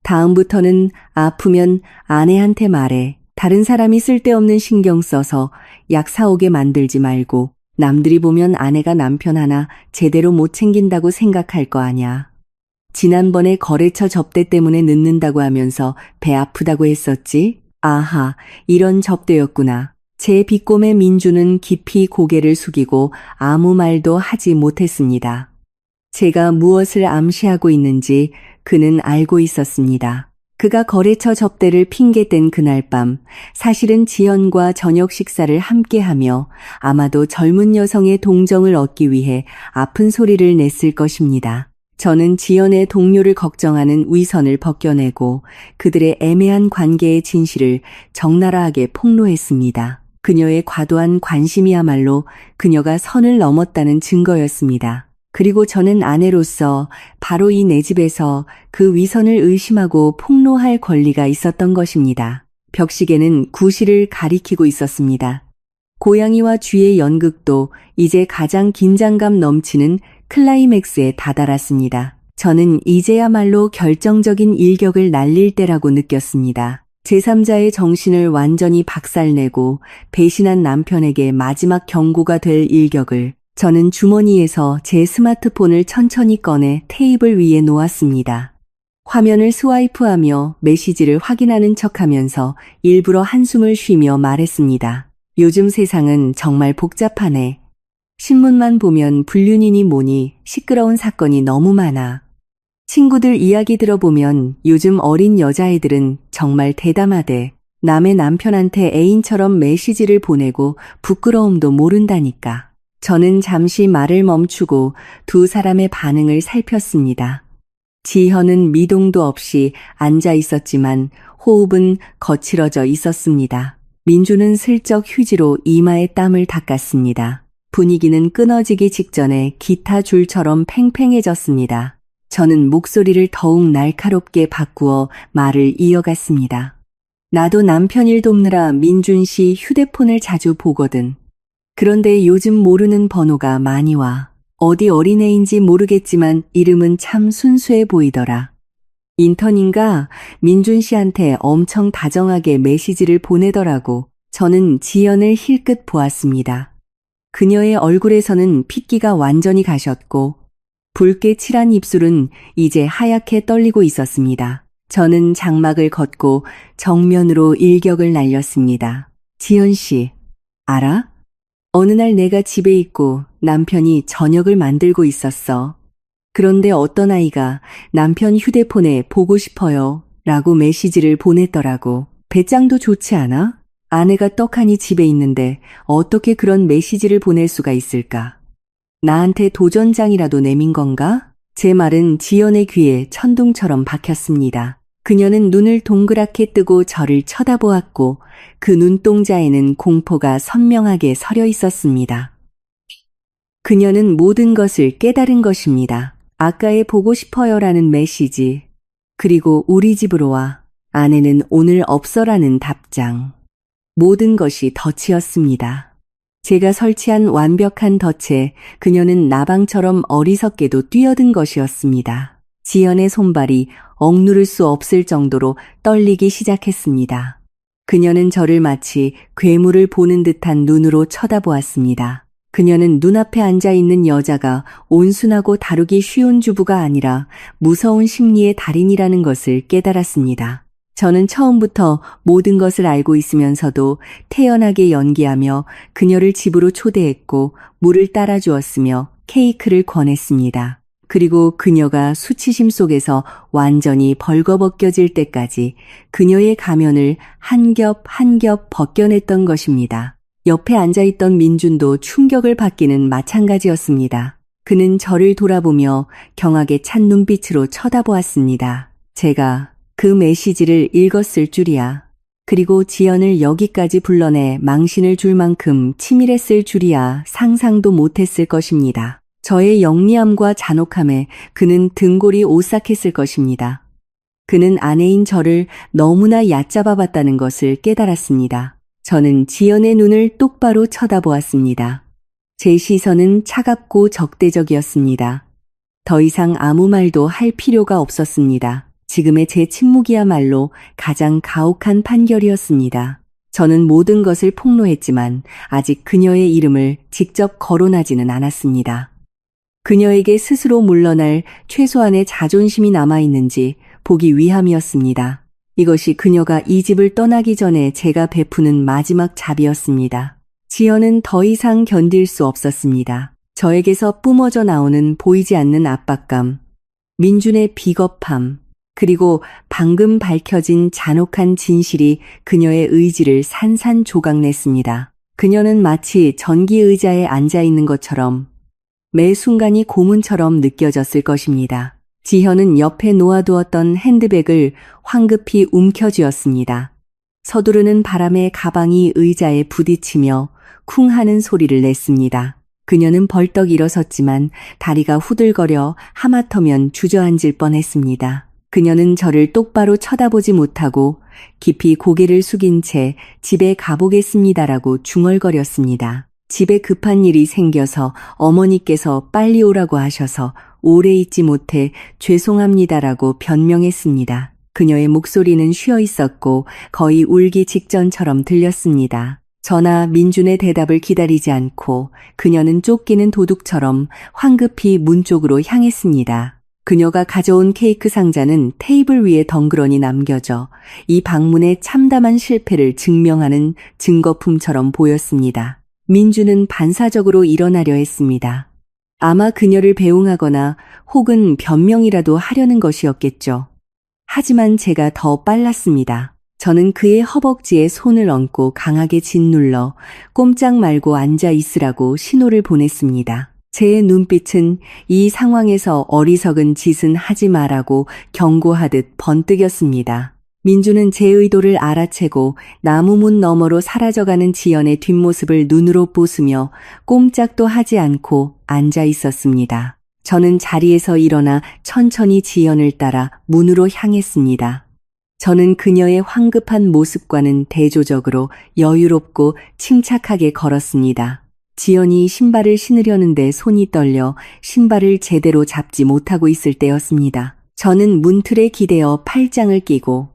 다음부터는 아프면 아내한테 말해. 다른 사람이 쓸데없는 신경 써서 약 사오게 만들지 말고 남들이 보면 아내가 남편 하나 제대로 못 챙긴다고 생각할 거 아냐. 지난번에 거래처 접대 때문에 늦는다고 하면서 배 아프다고 했었지? 아하, 이런 접대였구나. 제 비꼬매 민주는 깊이 고개를 숙이고 아무 말도 하지 못했습니다. 제가 무엇을 암시하고 있는지 그는 알고 있었습니다. 그가 거래처 접대를 핑계댄 그날 밤, 사실은 지연과 저녁 식사를 함께하며 아마도 젊은 여성의 동정을 얻기 위해 아픈 소리를 냈을 것입니다. 저는 지연의 동료를 걱정하는 위선을 벗겨내고 그들의 애매한 관계의 진실을 적나라하게 폭로했습니다. 그녀의 과도한 관심이야말로 그녀가 선을 넘었다는 증거였습니다. 그리고 저는 아내로서 바로 이 내 집에서 그 위선을 의심하고 폭로할 권리가 있었던 것입니다. 벽시계는 구실을 가리키고 있었습니다. 고양이와 쥐의 연극도 이제 가장 긴장감 넘치는 클라이맥스에 다다랐습니다. 저는 이제야말로 결정적인 일격을 날릴 때라고 느꼈습니다. 제3자의 정신을 완전히 박살내고 배신한 남편에게 마지막 경고가 될 일격을 저는 주머니에서 제 스마트폰을 천천히 꺼내 테이블 위에 놓았습니다. 화면을 스와이프하며 메시지를 확인하는 척하면서 일부러 한숨을 쉬며 말했습니다. 요즘 세상은 정말 복잡하네. 신문만 보면 불륜이니 뭐니 시끄러운 사건이 너무 많아. 친구들 이야기 들어보면 요즘 어린 여자애들은 정말 대담하대. 남의 남편한테 애인처럼 메시지를 보내고 부끄러움도 모른다니까. 저는 잠시 말을 멈추고 두 사람의 반응을 살폈습니다. 지현은 미동도 없이 앉아 있었지만 호흡은 거칠어져 있었습니다. 민주는 슬쩍 휴지로 이마에 땀을 닦았습니다. 분위기는 끊어지기 직전에 기타 줄처럼 팽팽해졌습니다. 저는 목소리를 더욱 날카롭게 바꾸어 말을 이어갔습니다. 나도 남편 일 돕느라 민준 씨 휴대폰을 자주 보거든. 그런데 요즘 모르는 번호가 많이 와. 어디 어린애인지 모르겠지만 이름은 참 순수해 보이더라. 인턴인가 민준 씨한테 엄청 다정하게 메시지를 보내더라고. 저는 지연을 힐끗 보았습니다. 그녀의 얼굴에서는 핏기가 완전히 가셨고 붉게 칠한 입술은 이제 하얗게 떨리고 있었습니다. 저는 장막을 걷고 정면으로 일격을 날렸습니다. 지연 씨, 알아? 어느 날 내가 집에 있고 남편이 저녁을 만들고 있었어. 그런데 어떤 아이가 남편 휴대폰에 보고 싶어요 라고 메시지를 보냈더라고. 배짱도 좋지 않아? 아내가 떡하니 집에 있는데 어떻게 그런 메시지를 보낼 수가 있을까? 나한테 도전장이라도 내민 건가? 제 말은 지연의 귀에 천둥처럼 박혔습니다. 그녀는 눈을 동그랗게 뜨고 저를 쳐다보았고 그 눈동자에는 공포가 선명하게 서려 있었습니다. 그녀는 모든 것을 깨달은 것입니다. 아까의 보고 싶어요라는 메시지, 그리고 우리 집으로 와, 아내는 오늘 없어라는 답장. 모든 것이 덫이었습니다. 제가 설치한 완벽한 덫에 그녀는 나방처럼 어리석게도 뛰어든 것이었습니다. 지연의 손발이 억누를 수 없을 정도로 떨리기 시작했습니다. 그녀는 저를 마치 괴물을 보는 듯한 눈으로 쳐다보았습니다. 그녀는 눈앞에 앉아있는 여자가 온순하고 다루기 쉬운 주부가 아니라 무서운 심리의 달인이라는 것을 깨달았습니다. 저는 처음부터 모든 것을 알고 있으면서도 태연하게 연기하며 그녀를 집으로 초대했고 물을 따라주었으며 케이크를 권했습니다. 그리고 그녀가 수치심 속에서 완전히 벌거벗겨질 때까지 그녀의 가면을 한 겹 한 겹 벗겨냈던 것입니다. 옆에 앉아있던 민준도 충격을 받기는 마찬가지였습니다. 그는 저를 돌아보며 경악에 찬 눈빛으로 쳐다보았습니다. 제가 그 메시지를 읽었을 줄이야. 그리고 지연을 여기까지 불러내 망신을 줄 만큼 치밀했을 줄이야 상상도 못했을 것입니다. 저의 영리함과 잔혹함에 그는 등골이 오싹했을 것입니다. 그는 아내인 저를 너무나 얕잡아 봤다는 것을 깨달았습니다. 저는 지연의 눈을 똑바로 쳐다보았습니다. 제 시선은 차갑고 적대적이었습니다. 더 이상 아무 말도 할 필요가 없었습니다. 지금의 제 침묵이야말로 가장 가혹한 판결이었습니다. 저는 모든 것을 폭로했지만 아직 그녀의 이름을 직접 거론하지는 않았습니다. 그녀에게 스스로 물러날 최소한의 자존심이 남아있는지 보기 위함이었습니다. 이것이 그녀가 이 집을 떠나기 전에 제가 베푸는 마지막 잡이었습니다. 지연은 더 이상 견딜 수 없었습니다. 저에게서 뿜어져 나오는 보이지 않는 압박감, 민준의 비겁함, 그리고 방금 밝혀진 잔혹한 진실이 그녀의 의지를 산산조각냈습니다. 그녀는 마치 전기 의자에 앉아 있는 것처럼 매 순간이 고문처럼 느껴졌을 것입니다. 지현은 옆에 놓아두었던 핸드백을 황급히 움켜쥐었습니다. 서두르는 바람에 가방이 의자에 부딪히며 쿵 하는 소리를 냈습니다. 그녀는 벌떡 일어섰지만 다리가 후들거려 하마터면 주저앉을 뻔했습니다. 그녀는 저를 똑바로 쳐다보지 못하고 깊이 고개를 숙인 채 집에 가보겠습니다라고 중얼거렸습니다. 집에 급한 일이 생겨서 어머니께서 빨리 오라고 하셔서 오래 있지 못해 죄송합니다라고 변명했습니다. 그녀의 목소리는 쉬어 있었고 거의 울기 직전처럼 들렸습니다. 저나 민준의 대답을 기다리지 않고 그녀는 쫓기는 도둑처럼 황급히 문 쪽으로 향했습니다. 그녀가 가져온 케이크 상자는 테이블 위에 덩그러니 남겨져 이 방문의 참담한 실패를 증명하는 증거품처럼 보였습니다. 민준은 반사적으로 일어나려 했습니다. 아마 그녀를 배웅하거나 혹은 변명이라도 하려는 것이었겠죠. 하지만 제가 더 빨랐습니다. 저는 그의 허벅지에 손을 얹고 강하게 짓눌러 꼼짝 말고 앉아 있으라고 신호를 보냈습니다. 제 눈빛은 이 상황에서 어리석은 짓은 하지 마라고 경고하듯 번뜩였습니다. 민주는 제 의도를 알아채고 나무문 너머로 사라져가는 지연의 뒷모습을 눈으로 보으며 꼼짝도 하지 않고 앉아 있었습니다. 저는 자리에서 일어나 천천히 지연을 따라 문으로 향했습니다. 저는 그녀의 황급한 모습과는 대조적으로 여유롭고 침착하게 걸었습니다. 지연이 신발을 신으려는데 손이 떨려 신발을 제대로 잡지 못하고 있을 때였습니다. 저는 문틀에 기대어 팔짱을 끼고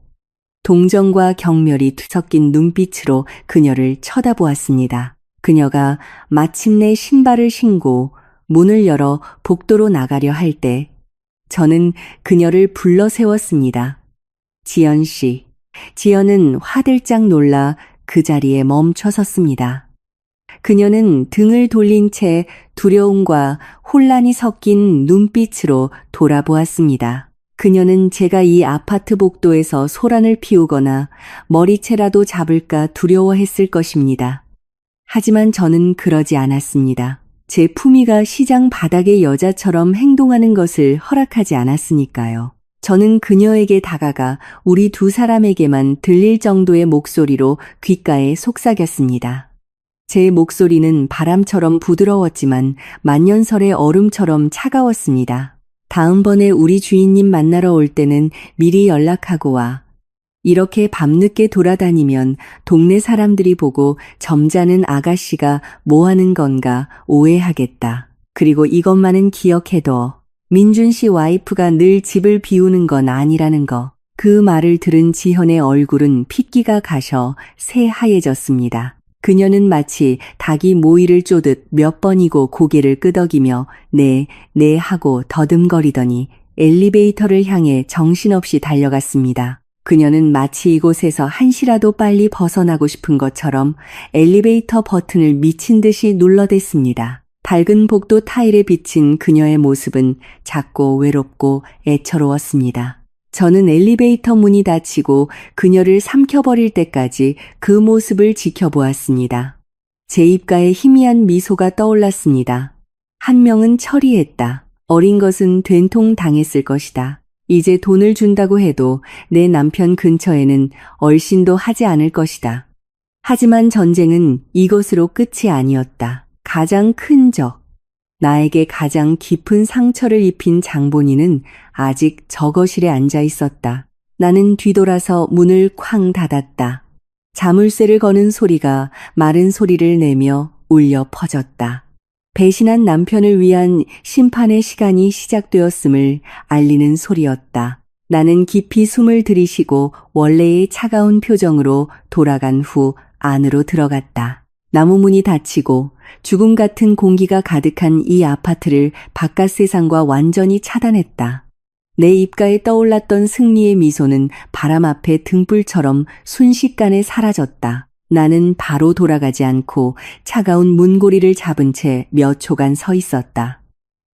동정과 경멸이 섞인 눈빛으로 그녀를 쳐다보았습니다. 그녀가 마침내 신발을 신고 문을 열어 복도로 나가려 할 때 저는 그녀를 불러 세웠습니다. 지연 씨. 지연은 화들짝 놀라 그 자리에 멈춰 섰습니다. 그녀는 등을 돌린 채 두려움과 혼란이 섞인 눈빛으로 돌아보았습니다. 그녀는 제가 이 아파트 복도에서 소란을 피우거나 머리채라도 잡을까 두려워했을 것입니다. 하지만 저는 그러지 않았습니다. 제 품위가 시장 바닥의 여자처럼 행동하는 것을 허락하지 않았으니까요. 저는 그녀에게 다가가 우리 두 사람에게만 들릴 정도의 목소리로 귓가에 속삭였습니다. 제 목소리는 바람처럼 부드러웠지만 만년설의 얼음처럼 차가웠습니다. 다음번에 우리 주인님 만나러 올 때는 미리 연락하고 와. 이렇게 밤늦게 돌아다니면 동네 사람들이 보고 점잖은 아가씨가 뭐 하는 건가 오해하겠다. 그리고 이것만은 기억해둬. 민준 씨 와이프가 늘 집을 비우는 건 아니라는 거. 그 말을 들은 지현의 얼굴은 핏기가 가셔 새하얘졌습니다. 그녀는 마치 닭이 모이를 쪼듯 몇 번이고 고개를 끄덕이며 네 하고 더듬거리더니 엘리베이터를 향해 정신없이 달려갔습니다. 그녀는 마치 이곳에서 한시라도 빨리 벗어나고 싶은 것처럼 엘리베이터 버튼을 미친 듯이 눌러댔습니다. 밝은 복도 타일에 비친 그녀의 모습은 작고 외롭고 애처로웠습니다. 저는 엘리베이터 문이 닫히고 그녀를 삼켜버릴 때까지 그 모습을 지켜보았습니다. 제 입가에 희미한 미소가 떠올랐습니다. 한 명은 처리했다. 어린 것은 된통 당했을 것이다. 이제 돈을 준다고 해도 내 남편 근처에는 얼씬도 하지 않을 것이다. 하지만 전쟁은 이것으로 끝이 아니었다. 가장 큰 적, 나에게 가장 깊은 상처를 입힌 장본인은 아직 저 거실에 앉아 있었다. 나는 뒤돌아서 문을 쾅 닫았다. 자물쇠를 거는 소리가 마른 소리를 내며 울려 퍼졌다. 배신한 남편을 위한 심판의 시간이 시작되었음을 알리는 소리였다. 나는 깊이 숨을 들이쉬고 원래의 차가운 표정으로 돌아간 후 안으로 들어갔다. 나무 문이 닫히고 죽음 같은 공기가 가득한 이 아파트를 바깥 세상과 완전히 차단했다. 내 입가에 떠올랐던 승리의 미소는 바람 앞에 등불처럼 순식간에 사라졌다. 나는 바로 돌아가지 않고 차가운 문고리를 잡은 채 몇 초간 서 있었다.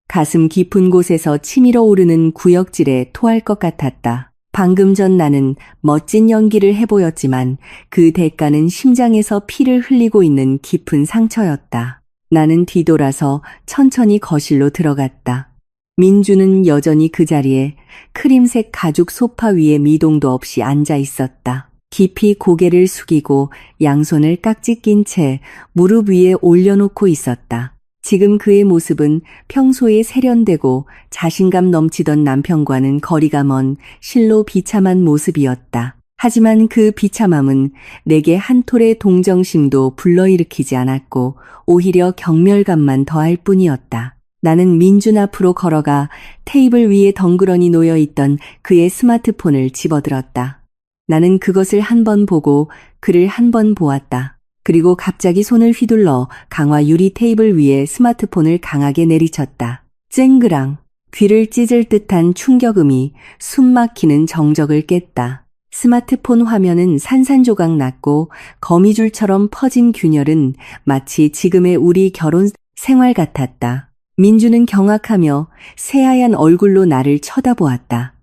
가슴 깊은 곳에서 치밀어 오르는 구역질에 토할 것 같았다. 방금 전 나는 멋진 연기를 해보였지만 그 대가는 심장에서 피를 흘리고 있는 깊은 상처였다. 나는 뒤돌아서 천천히 거실로 들어갔다. 민주는 여전히 그 자리에 크림색 가죽 소파 위에 미동도 없이 앉아 있었다. 깊이 고개를 숙이고 양손을 깍지 낀 채 무릎 위에 올려놓고 있었다. 지금 그의 모습은 평소에 세련되고 자신감 넘치던 남편과는 거리가 먼 실로 비참한 모습이었다. 하지만 그 비참함은 내게 한 톨의 동정심도 불러일으키지 않았고 오히려 경멸감만 더할 뿐이었다. 나는 민준 앞으로 걸어가 테이블 위에 덩그러니 놓여있던 그의 스마트폰을 집어들었다. 나는 그것을 한 번 보고 그를 한 번 보았다. 그리고 갑자기 손을 휘둘러 강화 유리 테이블 위에 스마트폰을 강하게 내리쳤다. 쨍그랑 귀를 찢을 듯한 충격음이 숨막히는 정적을 깼다. 스마트폰 화면은 산산조각 났고 거미줄처럼 퍼진 균열은 마치 지금의 우리 결혼 생활 같았다. 민주는 경악하며 새하얀 얼굴로 나를 쳐다보았다.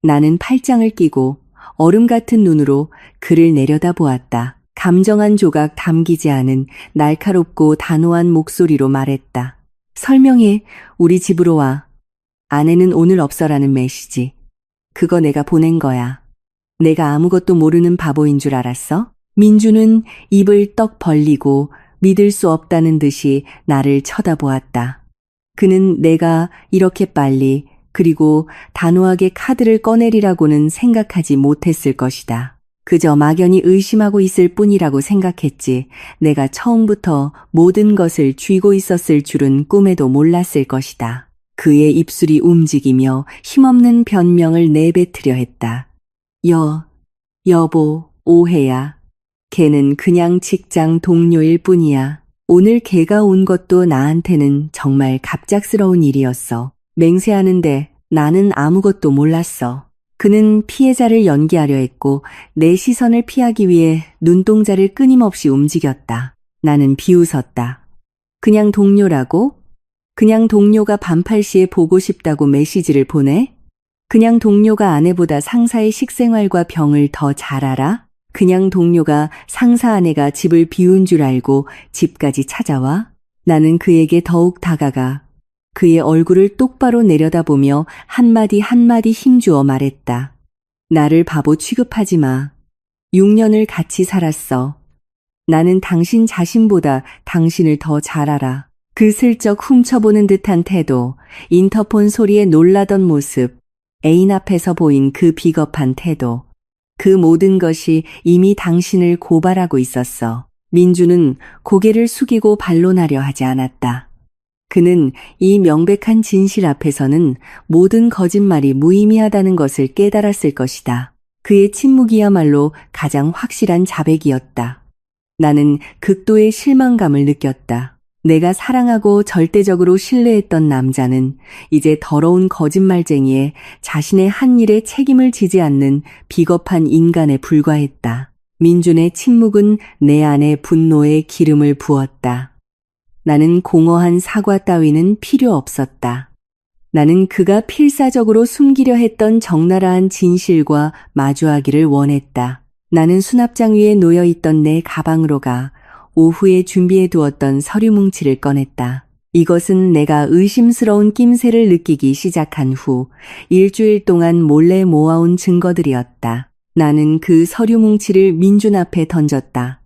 나는 팔짱을 끼고 얼음 같은 눈으로 그를 내려다보았다. 감정 한 조각 담기지 않은 날카롭고 단호한 목소리로 말했다. 설명해, 우리 집으로 와. 아내는 오늘 없어라는 메시지. 그거 내가 보낸 거야. 내가 아무것도 모르는 바보인 줄 알았어? 민주는 입을 떡 벌리고 믿을 수 없다는 듯이 나를 쳐다보았다. 그는 내가 이렇게 빨리 그리고 단호하게 카드를 꺼내리라고는 생각하지 못했을 것이다. 그저 막연히 의심하고 있을 뿐이라고 생각했지 내가 처음부터 모든 것을 쥐고 있었을 줄은 꿈에도 몰랐을 것이다. 그의 입술이 움직이며 힘없는 변명을 내뱉으려 했다. 여보, 오해야. 걔는 그냥 직장 동료일 뿐이야. 오늘 걔가 온 것도 나한테는 정말 갑작스러운 일이었어. 맹세하는데 나는 아무것도 몰랐어. 그는 피해자를 연기하려 했고 내 시선을 피하기 위해 눈동자를 끊임없이 움직였다. 나는 비웃었다. 그냥 동료라고? 그냥 동료가 반팔 시에 보고 싶다고 메시지를 보내? 그냥 동료가 아내보다 상사의 식생활과 병을 더 잘 알아? 그냥 동료가 상사 아내가 집을 비운 줄 알고 집까지 찾아와? 나는 그에게 더욱 다가가 그의 얼굴을 똑바로 내려다보며 한마디 한마디 힘주어 말했다. 나를 바보 취급하지 마. 6년을 같이 살았어. 나는 당신 자신보다 당신을 더 잘 알아. 그 슬쩍 훔쳐보는 듯한 태도, 인터폰 소리에 놀라던 모습, 애인 앞에서 보인 그 비겁한 태도. 그 모든 것이 이미 당신을 고발하고 있었어. 민주는 고개를 숙이고 반론하려 하지 않았다. 그는 이 명백한 진실 앞에서는 모든 거짓말이 무의미하다는 것을 깨달았을 것이다. 그의 침묵이야말로 가장 확실한 자백이었다. 나는 극도의 실망감을 느꼈다. 내가 사랑하고 절대적으로 신뢰했던 남자는 이제 더러운 거짓말쟁이에 자신의 한 일에 책임을 지지 않는 비겁한 인간에 불과했다. 민준의 침묵은 내 안에 분노의 기름을 부었다. 나는 공허한 사과 따위는 필요 없었다. 나는 그가 필사적으로 숨기려 했던 적나라한 진실과 마주하기를 원했다. 나는 수납장 위에 놓여있던 내 가방으로 가 오후에 준비해 두었던 서류 뭉치를 꺼냈다. 이것은 내가 의심스러운 낌새를 느끼기 시작한 후 일주일 동안 몰래 모아온 증거들이었다. 나는 그 서류 뭉치를 민준 앞에 던졌다.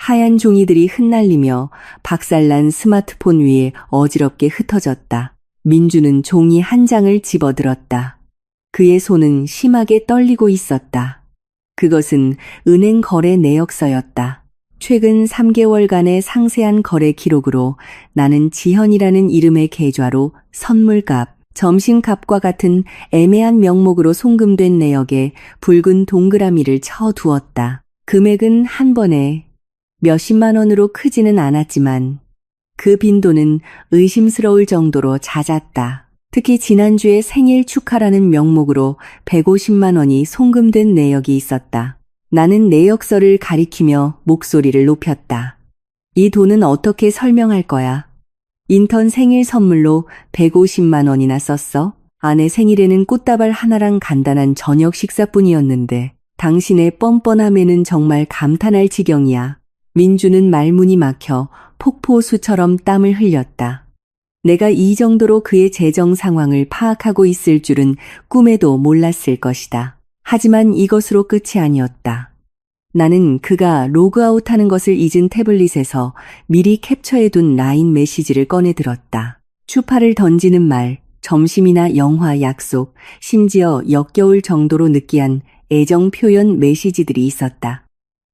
하얀 종이들이 흩날리며 박살난 스마트폰 위에 어지럽게 흩어졌다. 민주는 종이 한 장을 집어들었다. 그의 손은 심하게 떨리고 있었다. 그것은 은행 거래 내역서였다. 최근 3개월간의 상세한 거래 기록으로 나는 지현이라는 이름의 계좌로 선물값 점심값과 같은 애매한 명목으로 송금된 내역에 붉은 동그라미를 쳐두었다. 금액은 한 번에 몇십만 원으로 크지는 않았지만 그 빈도는 의심스러울 정도로 잦았다. 특히 지난주에 생일 축하라는 명목으로 150만 원이 송금된 내역이 있었다. 나는 내역서를 가리키며 목소리를 높였다. 이 돈은 어떻게 설명할 거야? 인턴 생일 선물로 150만 원이나 썼어? 아내 생일에는 꽃다발 하나랑 간단한 저녁 식사뿐이었는데 당신의 뻔뻔함에는 정말 감탄할 지경이야. 민주는 말문이 막혀 폭포수처럼 땀을 흘렸다. 내가 이 정도로 그의 재정 상황을 파악하고 있을 줄은 꿈에도 몰랐을 것이다. 하지만 이것으로 끝이 아니었다. 나는 그가 로그아웃하는 것을 잊은 태블릿에서 미리 캡처해둔 라인 메시지를 꺼내 들었다. 추파를 던지는 말, 점심이나 영화 약속, 심지어 역겨울 정도로 느끼한 애정 표현 메시지들이 있었다.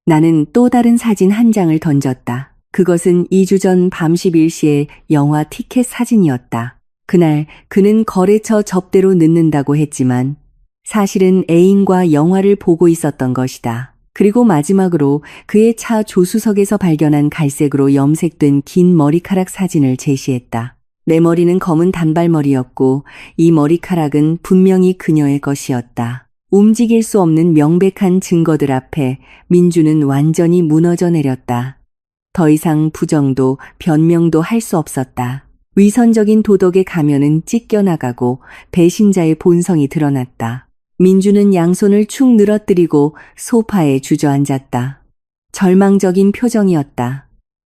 나는 또 다른 사진 한 장을 던졌다. 그것은 2주 전 밤 11시에 영화 티켓 사진이었다. 그날 그는 거래처 접대로 늦는다고 했지만 사실은 애인과 영화를 보고 있었던 것이다. 그리고 마지막으로 그의 차 조수석에서 발견한 갈색으로 염색된 긴 머리카락 사진을 제시했다. 내 머리는 검은 단발머리였고 이 머리카락은 분명히 그녀의 것이었다. 움직일 수 없는 명백한 증거들 앞에 민주는 완전히 무너져 내렸다. 더 이상 부정도 변명도 할 수 없었다. 위선적인 도덕의 가면은 찢겨나가고 배신자의 본성이 드러났다. 민주는 양손을 축 늘어뜨리고 소파에 주저앉았다. 절망적인 표정이었다.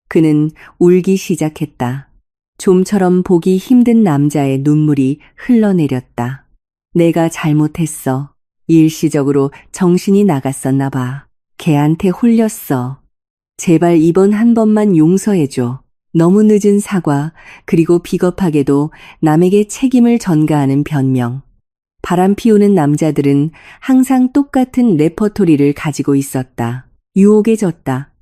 그는 울기 시작했다. 좀처럼 보기 힘든 남자의 눈물이 흘러내렸다. 내가 잘못했어. 일시적으로 정신이 나갔었나 봐. 걔한테 홀렸어. 제발 이번 한 번만 용서해줘. 너무 늦은 사과, 그리고 비겁하게도 남에게 책임을 전가하는 변명. 바람 피우는 남자들은 항상 똑같은 레퍼토리를 가지고 있었다. 유혹에 졌다.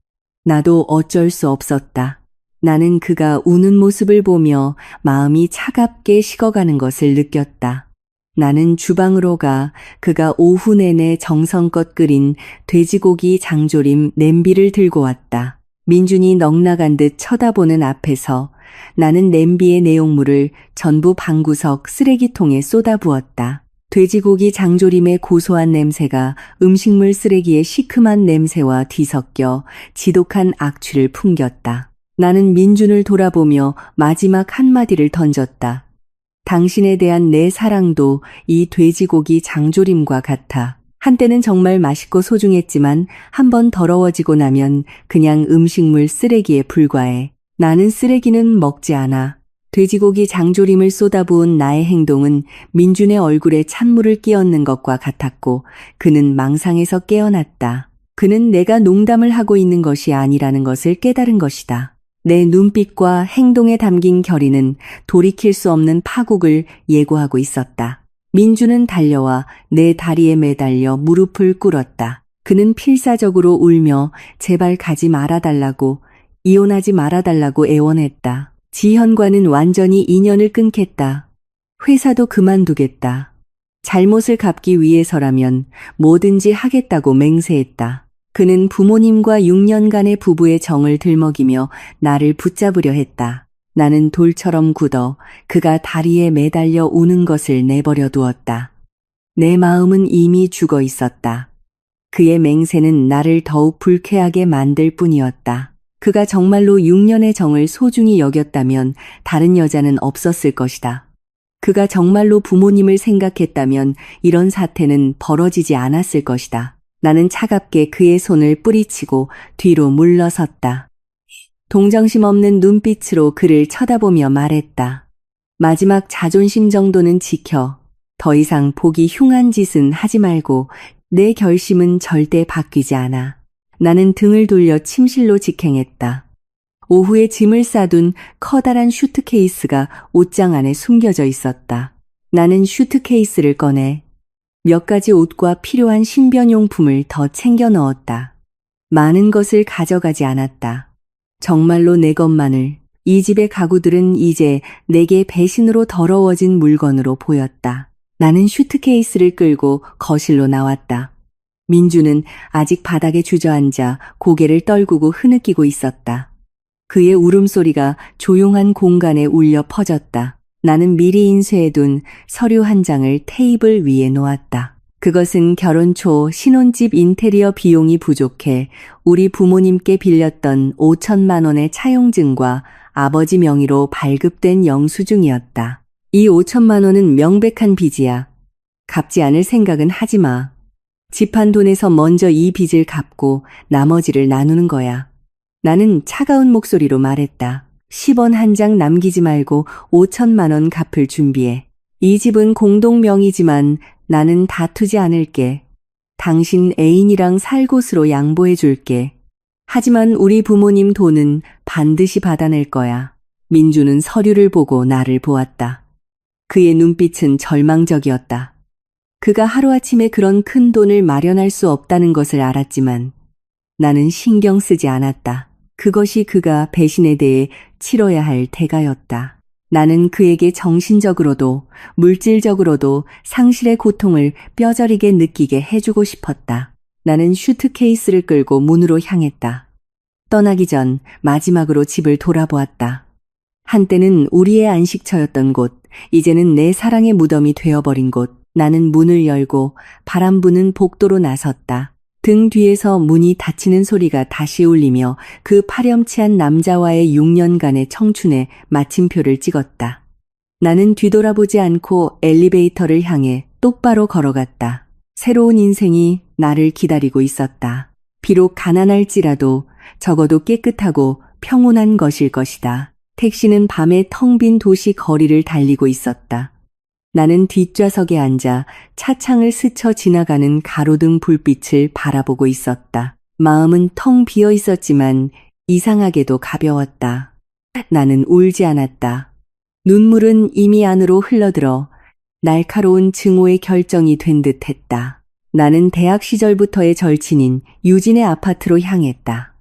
나도 어쩔 수 없었다. 나는 그가 우는 모습을 보며 마음이 차갑게 식어가는 것을 느꼈다. 나는 주방으로 가 그가 오후 내내 정성껏 끓인 돼지고기 장조림 냄비를 들고 왔다. 민준이 넋나간 듯 쳐다보는 앞에서 나는 냄비의 내용물을 전부 방구석 쓰레기통에 쏟아부었다. 돼지고기 장조림의 고소한 냄새가 음식물 쓰레기의 시큼한 냄새와 뒤섞여 지독한 악취를 풍겼다. 나는 민준을 돌아보며 마지막 한마디를 던졌다. 당신에 대한 내 사랑도 이 돼지고기 장조림과 같아. 한때는 정말 맛있고 소중했지만 한번 더러워지고 나면 그냥 음식물 쓰레기에 불과해. 나는 쓰레기는 먹지 않아. 돼지고기 장조림을 쏟아부은 나의 행동은 민준의 얼굴에 찬물을 끼얹는 것과 같았고 그는 망상에서 깨어났다. 그는 내가 농담을 하고 있는 것이 아니라는 것을 깨달은 것이다. 내 눈빛과 행동에 담긴 결의는 돌이킬 수 없는 파국을 예고하고 있었다. 민준은 달려와 내 다리에 매달려 무릎을 꿇었다. 그는 필사적으로 울며 제발 가지 말아달라고, 이혼하지 말아달라고 애원했다. 지현과는 완전히 인연을 끊겠다. 회사도 그만두겠다. 잘못을 갚기 위해서라면 뭐든지 하겠다고 맹세했다. 그는 부모님과 6년간의 부부의 정을 들먹이며 나를 붙잡으려 했다. 나는 돌처럼 굳어 그가 다리에 매달려 우는 것을 내버려 두었다. 내 마음은 이미 죽어 있었다. 그의 맹세는 나를 더욱 불쾌하게 만들 뿐이었다. 그가 정말로 6년의 정을 소중히 여겼다면 다른 여자는 없었을 것이다. 그가 정말로 부모님을 생각했다면 이런 사태는 벌어지지 않았을 것이다. 나는 차갑게 그의 손을 뿌리치고 뒤로 물러섰다. 동정심 없는 눈빛으로 그를 쳐다보며 말했다. 마지막 자존심 정도는 지켜. 더 이상 보기 흉한 짓은 하지 말고 내 결심은 절대 바뀌지 않아. 나는 등을 돌려 침실로 직행했다. 오후에 짐을 싸둔 커다란 슈트케이스가 옷장 안에 숨겨져 있었다. 나는 슈트케이스를 꺼내 몇 가지 옷과 필요한 신변용품을 더 챙겨 넣었다. 많은 것을 가져가지 않았다. 정말로 내 것만을, 이 집의 가구들은 이제 내게 배신으로 더러워진 물건으로 보였다. 나는 슈트케이스를 끌고 거실로 나왔다. 민주는 아직 바닥에 주저앉아 고개를 떨구고 흐느끼고 있었다. 그의 울음소리가 조용한 공간에 울려 퍼졌다. 나는 미리 인쇄해둔 서류 한 장을 테이블 위에 놓았다. 그것은 결혼 초 신혼집 인테리어 비용이 부족해 우리 부모님께 빌렸던 5천만 원의 차용증과 아버지 명의로 발급된 영수증이었다. 이 5천만 원은 명백한 빚이야. 갚지 않을 생각은 하지 마. 집한 돈에서 먼저 이 빚을 갚고 나머지를 나누는 거야. 나는 차가운 목소리로 말했다. 10원 한 장 남기지 말고 5천만 원 갚을 준비해. 이 집은 공동 명의지만 나는 다투지 않을게. 당신 애인이랑 살 곳으로 양보해 줄게. 하지만 우리 부모님 돈은 반드시 받아낼 거야. 민주는 서류를 보고 나를 보았다. 그의 눈빛은 절망적이었다. 그가 하루아침에 그런 큰 돈을 마련할 수 없다는 것을 알았지만 나는 신경 쓰지 않았다. 그것이 그가 배신에 대해 치러야 할 대가였다. 나는 그에게 정신적으로도 물질적으로도 상실의 고통을 뼈저리게 느끼게 해주고 싶었다. 나는 슈트케이스를 끌고 문으로 향했다. 떠나기 전 마지막으로 집을 돌아보았다. 한때는 우리의 안식처였던 곳, 이제는 내 사랑의 무덤이 되어버린 곳. 나는 문을 열고 바람 부는 복도로 나섰다. 등 뒤에서 문이 닫히는 소리가 다시 울리며 그 파렴치한 남자와의 6년간의 청춘에 마침표를 찍었다. 나는 뒤돌아보지 않고 엘리베이터를 향해 똑바로 걸어갔다. 새로운 인생이 나를 기다리고 있었다. 비록 가난할지라도 적어도 깨끗하고 평온한 것일 것이다. 택시는 밤에 텅 빈 도시 거리를 달리고 있었다. 나는 뒷좌석에 앉아 차창을 스쳐 지나가는 가로등 불빛을 바라보고 있었다. 마음은 텅 비어 있었지만 이상하게도 가벼웠다. 나는 울지 않았다. 눈물은 이미 안으로 흘러들어 날카로운 증오의 결정이 된 듯 했다. 나는 대학 시절부터의 절친인 유진의 아파트로 향했다.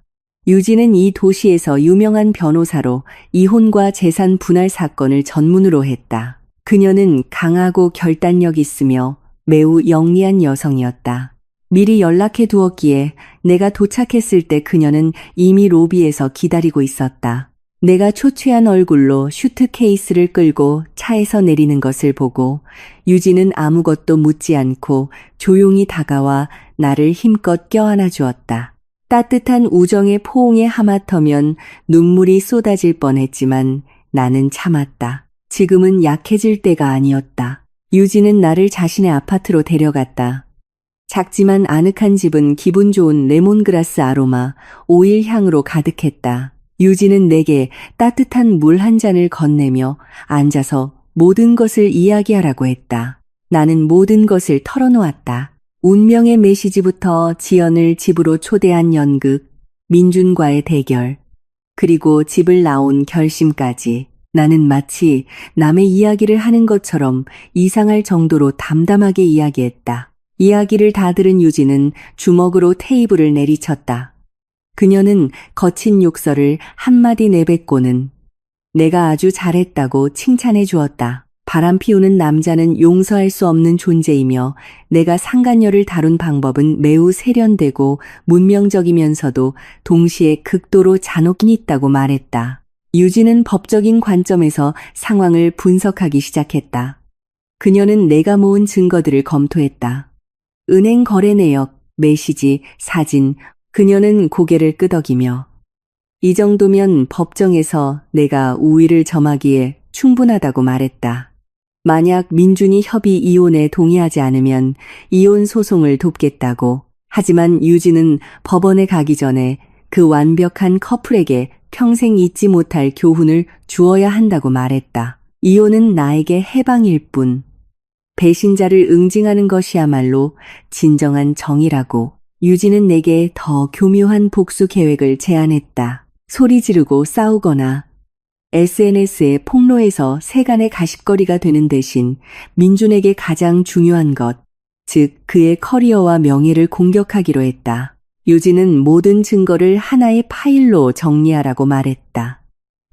유진은 이 도시에서 유명한 변호사로 이혼과 재산 분할 사건을 전문으로 했다. 그녀는 강하고 결단력 있으며 매우 영리한 여성이었다. 미리 연락해 두었기에 내가 도착했을 때 그녀는 이미 로비에서 기다리고 있었다. 내가 초췌한 얼굴로 슈트케이스를 끌고 차에서 내리는 것을 보고 유진은 아무것도 묻지 않고 조용히 다가와 나를 힘껏 껴안아 주었다. 따뜻한 우정의 포옹에 하마터면 눈물이 쏟아질 뻔했지만 나는 참았다. 지금은 약해질 때가 아니었다. 유진은 나를 자신의 아파트로 데려갔다. 작지만 아늑한 집은 기분 좋은 레몬그라스 아로마, 오일 향으로 가득했다. 유진은 내게 따뜻한 물 한 잔을 건네며 앉아서 모든 것을 이야기하라고 했다. 나는 모든 것을 털어놓았다. 운명의 메시지부터 지연을 집으로 초대한 연극, 민준과의 대결, 그리고 집을 나온 결심까지. 나는 마치 남의 이야기를 하는 것처럼 이상할 정도로 담담하게 이야기했다. 이야기를 다 들은 유진은 주먹으로 테이블을 내리쳤다. 그녀는 거친 욕설을 한마디 내뱉고는 내가 아주 잘했다고 칭찬해 주었다. 바람 피우는 남자는 용서할 수 없는 존재이며 내가 상간녀를 다룬 방법은 매우 세련되고 문명적이면서도 동시에 극도로 잔혹이 있다고 말했다. 유진은 법적인 관점에서 상황을 분석하기 시작했다. 그녀는 내가 모은 증거들을 검토했다. 은행 거래 내역, 메시지, 사진, 그녀는 고개를 끄덕이며 이 정도면 법정에서 내가 우위를 점하기에 충분하다고 말했다. 만약 민준이 협의 이혼에 동의하지 않으면 이혼 소송을 돕겠다고. 하지만 유진은 법원에 가기 전에 그 완벽한 커플에게 평생 잊지 못할 교훈을 주어야 한다고 말했다. 이혼은 나에게 해방일 뿐. 배신자를 응징하는 것이야말로 진정한 정의라고. 유진은 내게 더 교묘한 복수 계획을 제안했다. 소리 지르고 싸우거나 SNS에 폭로해서 세간의 가십거리가 되는 대신 민준에게 가장 중요한 것, 즉 그의 커리어와 명예를 공격하기로 했다. 유진은 모든 증거를 하나의 파일로 정리하라고 말했다.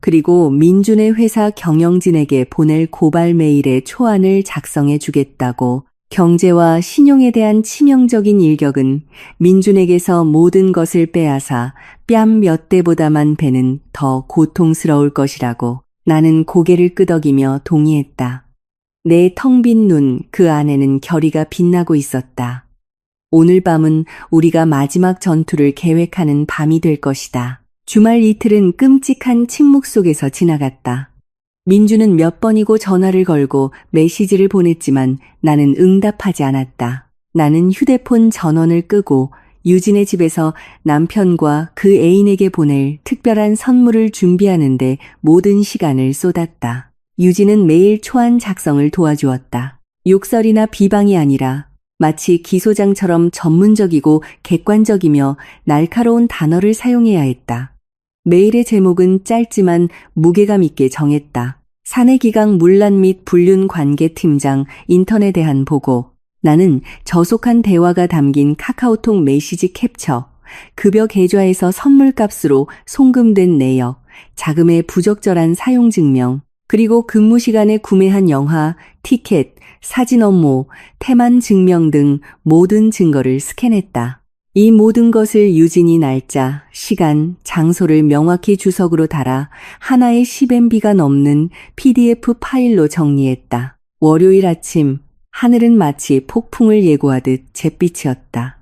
그리고 민준의 회사 경영진에게 보낼 고발 메일의 초안을 작성해 주겠다고. 경제와 신용에 대한 치명적인 일격은 민준에게서 모든 것을 빼앗아 뺨 몇 대보다만 베는 더 고통스러울 것이라고. 나는 고개를 끄덕이며 동의했다. 내 텅 빈 눈 그 안에는 결의가 빛나고 있었다. 오늘 밤은 우리가 마지막 전투를 계획하는 밤이 될 것이다. 주말 이틀은 끔찍한 침묵 속에서 지나갔다. 민주는 몇 번이고 전화를 걸고 메시지를 보냈지만 나는 응답하지 않았다. 나는 휴대폰 전원을 끄고 유진의 집에서 남편과 그 애인에게 보낼 특별한 선물을 준비하는데 모든 시간을 쏟았다. 유진은 매일 초안 작성을 도와주었다. 욕설이나 비방이 아니라 마치 기소장처럼 전문적이고 객관적이며 날카로운 단어를 사용해야 했다. 메일의 제목은 짧지만 무게감 있게 정했다. 사내기강 문란 및 불륜 관계 팀장 인턴에 대한 보고. 나는 저속한 대화가 담긴 카카오톡 메시지 캡처, 급여 계좌에서 선물값으로 송금된 내역, 자금의 부적절한 사용 증명, 그리고 근무 시간에 구매한 영화, 티켓, 사진 업무, 태만 증명 등 모든 증거를 스캔했다. 이 모든 것을 유진이 날짜, 시간, 장소를 명확히 주석으로 달아 하나의 10MB가 넘는 PDF 파일로 정리했다. 월요일 아침, 하늘은 마치 폭풍을 예고하듯 잿빛이었다.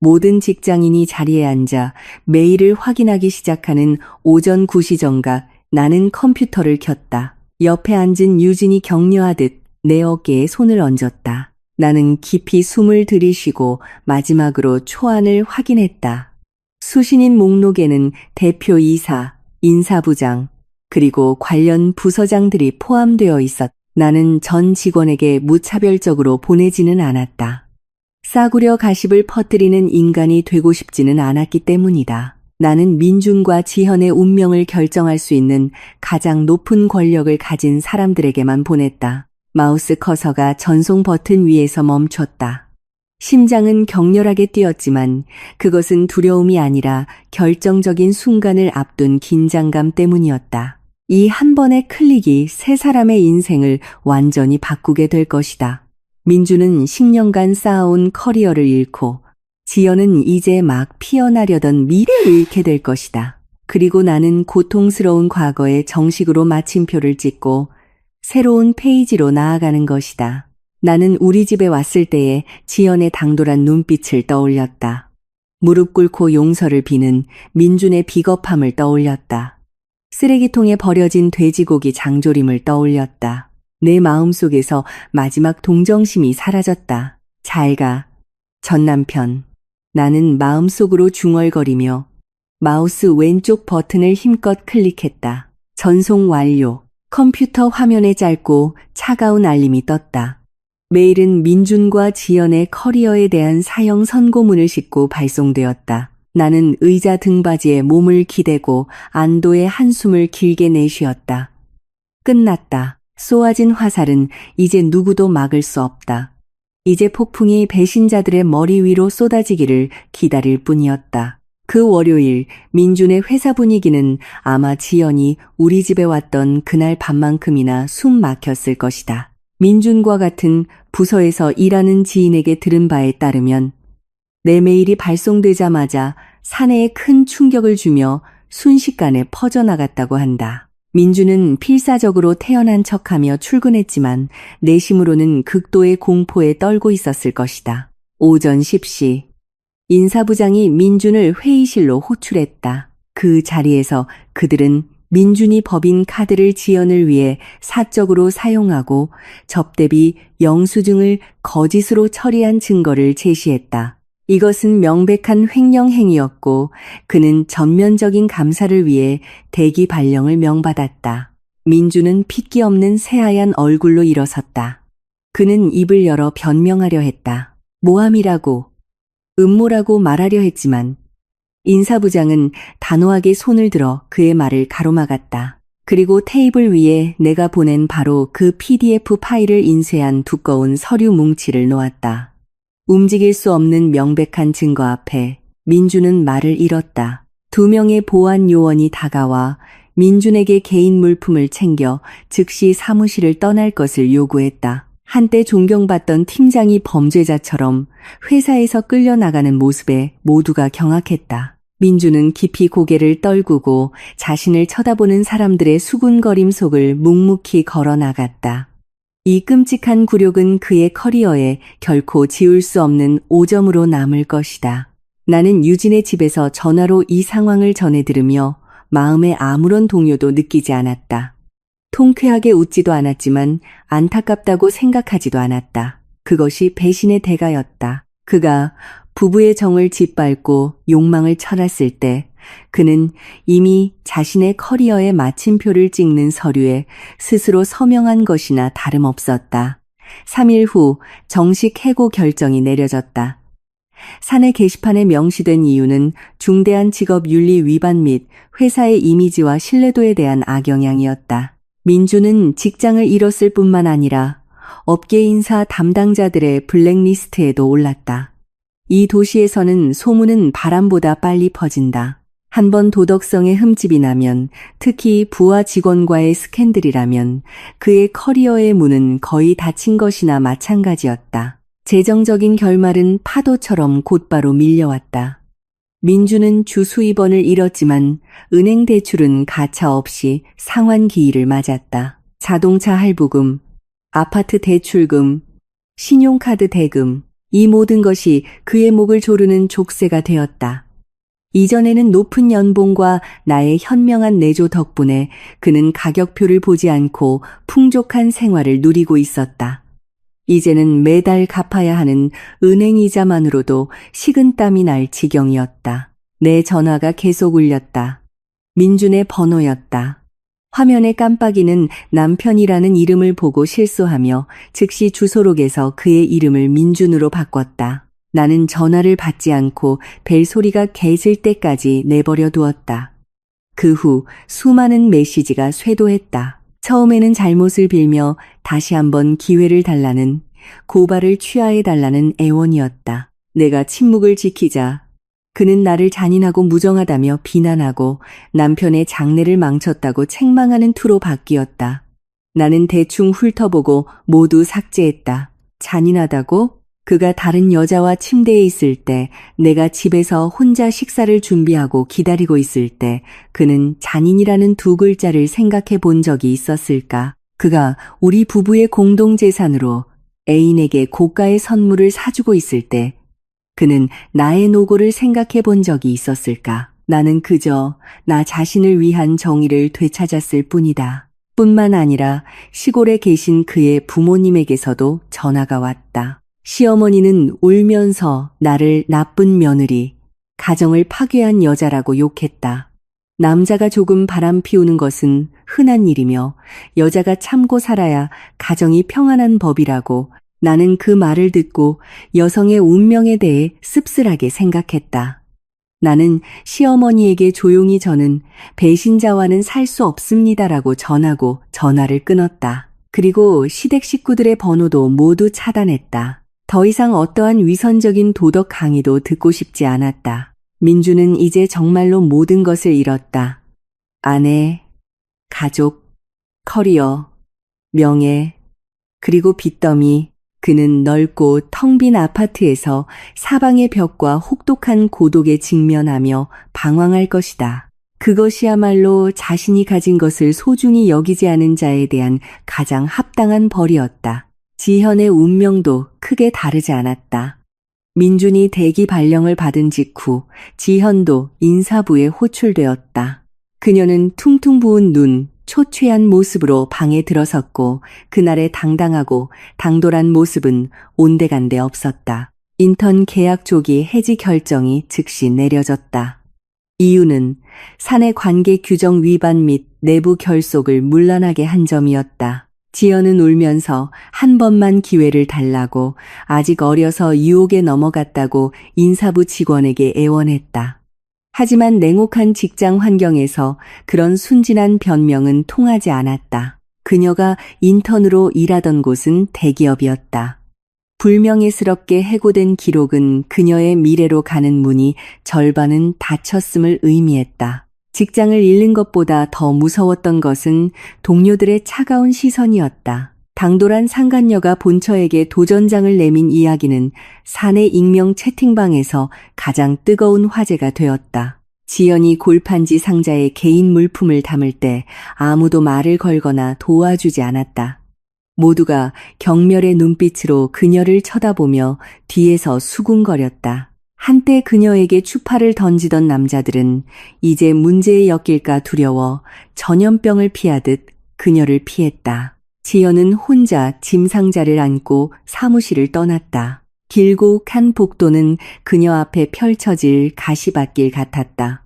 모든 직장인이 자리에 앉아 메일을 확인하기 시작하는 오전 9시 정각 나는 컴퓨터를 켰다. 옆에 앉은 유진이 격려하듯 내 어깨에 손을 얹었다. 나는 깊이 숨을 들이쉬고 마지막으로 초안을 확인했다. 수신인 목록에는 대표이사, 인사부장, 그리고 관련 부서장들이 포함되어 있었다. 나는 전 직원에게 무차별적으로 보내지는 않았다. 싸구려 가십을 퍼뜨리는 인간이 되고 싶지는 않았기 때문이다. 나는 민준과 지현의 운명을 결정할 수 있는 가장 높은 권력을 가진 사람들에게만 보냈다. 마우스 커서가 전송 버튼 위에서 멈췄다. 심장은 격렬하게 뛰었지만 그것은 두려움이 아니라 결정적인 순간을 앞둔 긴장감 때문이었다. 이 한 번의 클릭이 세 사람의 인생을 완전히 바꾸게 될 것이다. 민주는 10년간 쌓아온 커리어를 잃고 지연은 이제 막 피어나려던 미래를 잃게 될 것이다. 그리고 나는 고통스러운 과거에 정식으로 마침표를 찍고 새로운 페이지로 나아가는 것이다. 나는 우리 집에 왔을 때에 지연의 당돌한 눈빛을 떠올렸다. 무릎 꿇고 용서를 비는 민준의 비겁함을 떠올렸다. 쓰레기통에 버려진 돼지고기 장조림을 떠올렸다. 내 마음속에서 마지막 동정심이 사라졌다. 잘 가, 전 남편. 나는 마음속으로 중얼거리며 마우스 왼쪽 버튼을 힘껏 클릭했다. 전송 완료. 컴퓨터 화면에 짧고 차가운 알림이 떴다. 메일은 민준과 지연의 커리어에 대한 사형 선고문을 싣고 발송되었다. 나는 의자 등받이에 몸을 기대고 안도의 한숨을 길게 내쉬었다. 끝났다. 쏘아진 화살은 이제 누구도 막을 수 없다. 이제 폭풍이 배신자들의 머리 위로 쏟아지기를 기다릴 뿐이었다. 그 월요일 민준의 회사 분위기는 아마 지연이 우리 집에 왔던 그날 밤만큼이나 숨 막혔을 것이다. 민준과 같은 부서에서 일하는 지인에게 들은 바에 따르면 내 메일이 발송되자마자 사내에 큰 충격을 주며 순식간에 퍼져나갔다고 한다. 민주는 필사적으로 태어난 척하며 출근했지만 내심으로는 극도의 공포에 떨고 있었을 것이다. 오전 10시 인사부장이 민준을 회의실로 호출했다. 그 자리에서 그들은 민준이 법인 카드를 지연을 위해 사적으로 사용하고 접대비 영수증을 거짓으로 처리한 증거를 제시했다. 이것은 명백한 횡령 행위였고 그는 전면적인 감사를 위해 대기 발령을 명받았다. 민주는 핏기 없는 새하얀 얼굴로 일어섰다. 그는 입을 열어 변명하려 했다. 모함이라고, 음모라고 말하려 했지만 인사부장은 단호하게 손을 들어 그의 말을 가로막았다. 그리고 테이블 위에 내가 보낸 바로 그 PDF 파일을 인쇄한 두꺼운 서류 뭉치를 놓았다. 움직일 수 없는 명백한 증거 앞에 민주는 말을 잃었다. 2명의 보안 요원이 다가와 민준에게 개인 물품을 챙겨 즉시 사무실을 떠날 것을 요구했다. 한때 존경받던 팀장이 범죄자처럼 회사에서 끌려나가는 모습에 모두가 경악했다. 민주는 깊이 고개를 떨구고 자신을 쳐다보는 사람들의 수군거림 속을 묵묵히 걸어 나갔다. 이 끔찍한 굴욕은 그의 커리어에 결코 지울 수 없는 오점으로 남을 것이다. 나는 유진의 집에서 전화로 이 상황을 전해 들으며 마음에 아무런 동요도 느끼지 않았다. 통쾌하게 웃지도 않았지만 안타깝다고 생각하지도 않았다. 그것이 배신의 대가였다. 그가 부부의 정을 짓밟고 욕망을 철했을 때 그는 이미 자신의 커리어의 마침표를 찍는 서류에 스스로 서명한 것이나 다름없었다. 3일 후 정식 해고 결정이 내려졌다. 사내 게시판에 명시된 이유는 중대한 직업윤리 위반 및 회사의 이미지와 신뢰도에 대한 악영향이었다. 민주는 직장을 잃었을 뿐만 아니라 업계 인사 담당자들의 블랙리스트에도 올랐다. 이 도시에서는 소문은 바람보다 빨리 퍼진다. 한번 도덕성에 흠집이 나면, 특히 부하 직원과의 스캔들이라면 그의 커리어의 문은 거의 닫힌 것이나 마찬가지였다. 재정적인 결말은 파도처럼 곧바로 밀려왔다. 민주는 주 수입 원을 잃었지만 은행 대출은 가차없이 상환기일을 맞았다. 자동차 할부금, 아파트 대출금, 신용카드 대금, 이 모든 것이 그의 목을 조르는 족쇄가 되었다. 이전에는 높은 연봉과 나의 현명한 내조 덕분에 그는 가격표를 보지 않고 풍족한 생활을 누리고 있었다. 이제는 매달 갚아야 하는 은행이자만으로도 식은땀이 날 지경이었다. 내 전화가 계속 울렸다. 민준의 번호였다. 화면의 깜빡이는 남편이라는 이름을 보고 실수하며 즉시 주소록에서 그의 이름을 민준으로 바꿨다. 나는 전화를 받지 않고 벨소리가 개질 때까지 내버려 두었다. 그 후 수많은 메시지가 쇄도했다. 처음에는 잘못을 빌며 다시 한번 기회를 달라는, 고발을 취하해달라는 애원이었다. 내가 침묵을 지키자 그는 나를 잔인하고 무정하다며 비난하고 남편의 장래를 망쳤다고 책망하는 투로 바뀌었다. 나는 대충 훑어보고 모두 삭제했다. 잔인하다고? 그가 다른 여자와 침대에 있을 때, 내가 집에서 혼자 식사를 준비하고 기다리고 있을 때 그는 잔인이라는 두 글자를 생각해 본 적이 있었을까? 그가 우리 부부의 공동재산으로 애인에게 고가의 선물을 사주고 있을 때 그는 나의 노고를 생각해 본 적이 있었을까? 나는 그저 나 자신을 위한 정의를 되찾았을 뿐이다. 뿐만 아니라 시골에 계신 그의 부모님에게서도 전화가 왔다. 시어머니는 울면서 나를 나쁜 며느리, 가정을 파괴한 여자라고 욕했다. 남자가 조금 바람 피우는 것은 흔한 일이며 여자가 참고 살아야 가정이 평안한 법이라고 나는 그 말을 듣고 여성의 운명에 대해 씁쓸하게 생각했다. 나는 시어머니에게 조용히 저는 배신자와는 살 수 없습니다라고 전하고 전화를 끊었다. 그리고 시댁 식구들의 번호도 모두 차단했다. 더 이상 어떠한 위선적인 도덕 강의도 듣고 싶지 않았다. 민주는 이제 정말로 모든 것을 잃었다. 아내, 가족, 커리어, 명예, 그리고 빚더미. 그는 넓고 텅 빈 아파트에서 사방의 벽과 혹독한 고독에 직면하며 방황할 것이다. 그것이야말로 자신이 가진 것을 소중히 여기지 않은 자에 대한 가장 합당한 벌이었다. 지현의 운명도 크게 다르지 않았다. 민준이 대기 발령을 받은 직후 지현도 인사부에 호출되었다. 그녀는 퉁퉁 부은 눈, 초췌한 모습으로 방에 들어섰고 그날의 당당하고 당돌한 모습은 온데간데 없었다. 인턴 계약 조기 해지 결정이 즉시 내려졌다. 이유는 사내 관계 규정 위반 및 내부 결속을 문란하게 한 점이었다. 지연은 울면서 한 번만 기회를 달라고 아직 어려서 유혹에 넘어갔다고 인사부 직원에게 애원했다. 하지만 냉혹한 직장 환경에서 그런 순진한 변명은 통하지 않았다. 그녀가 인턴으로 일하던 곳은 대기업이었다. 불명예스럽게 해고된 기록은 그녀의 미래로 가는 문이 절반은 닫혔음을 의미했다. 직장을 잃는 것보다 더 무서웠던 것은 동료들의 차가운 시선이었다. 당돌한 상간녀가 본처에게 도전장을 내민 이야기는 사내 익명 채팅방에서 가장 뜨거운 화제가 되었다. 지연이 골판지 상자에 개인 물품을 담을 때 아무도 말을 걸거나 도와주지 않았다. 모두가 경멸의 눈빛으로 그녀를 쳐다보며 뒤에서 수군거렸다. 한때 그녀에게 추파를 던지던 남자들은 이제 문제에 엮일까 두려워 전염병을 피하듯 그녀를 피했다. 지연은 혼자 짐 상자를 안고 사무실을 떠났다. 길고 칸 복도는 그녀 앞에 펼쳐질 가시밭길 같았다.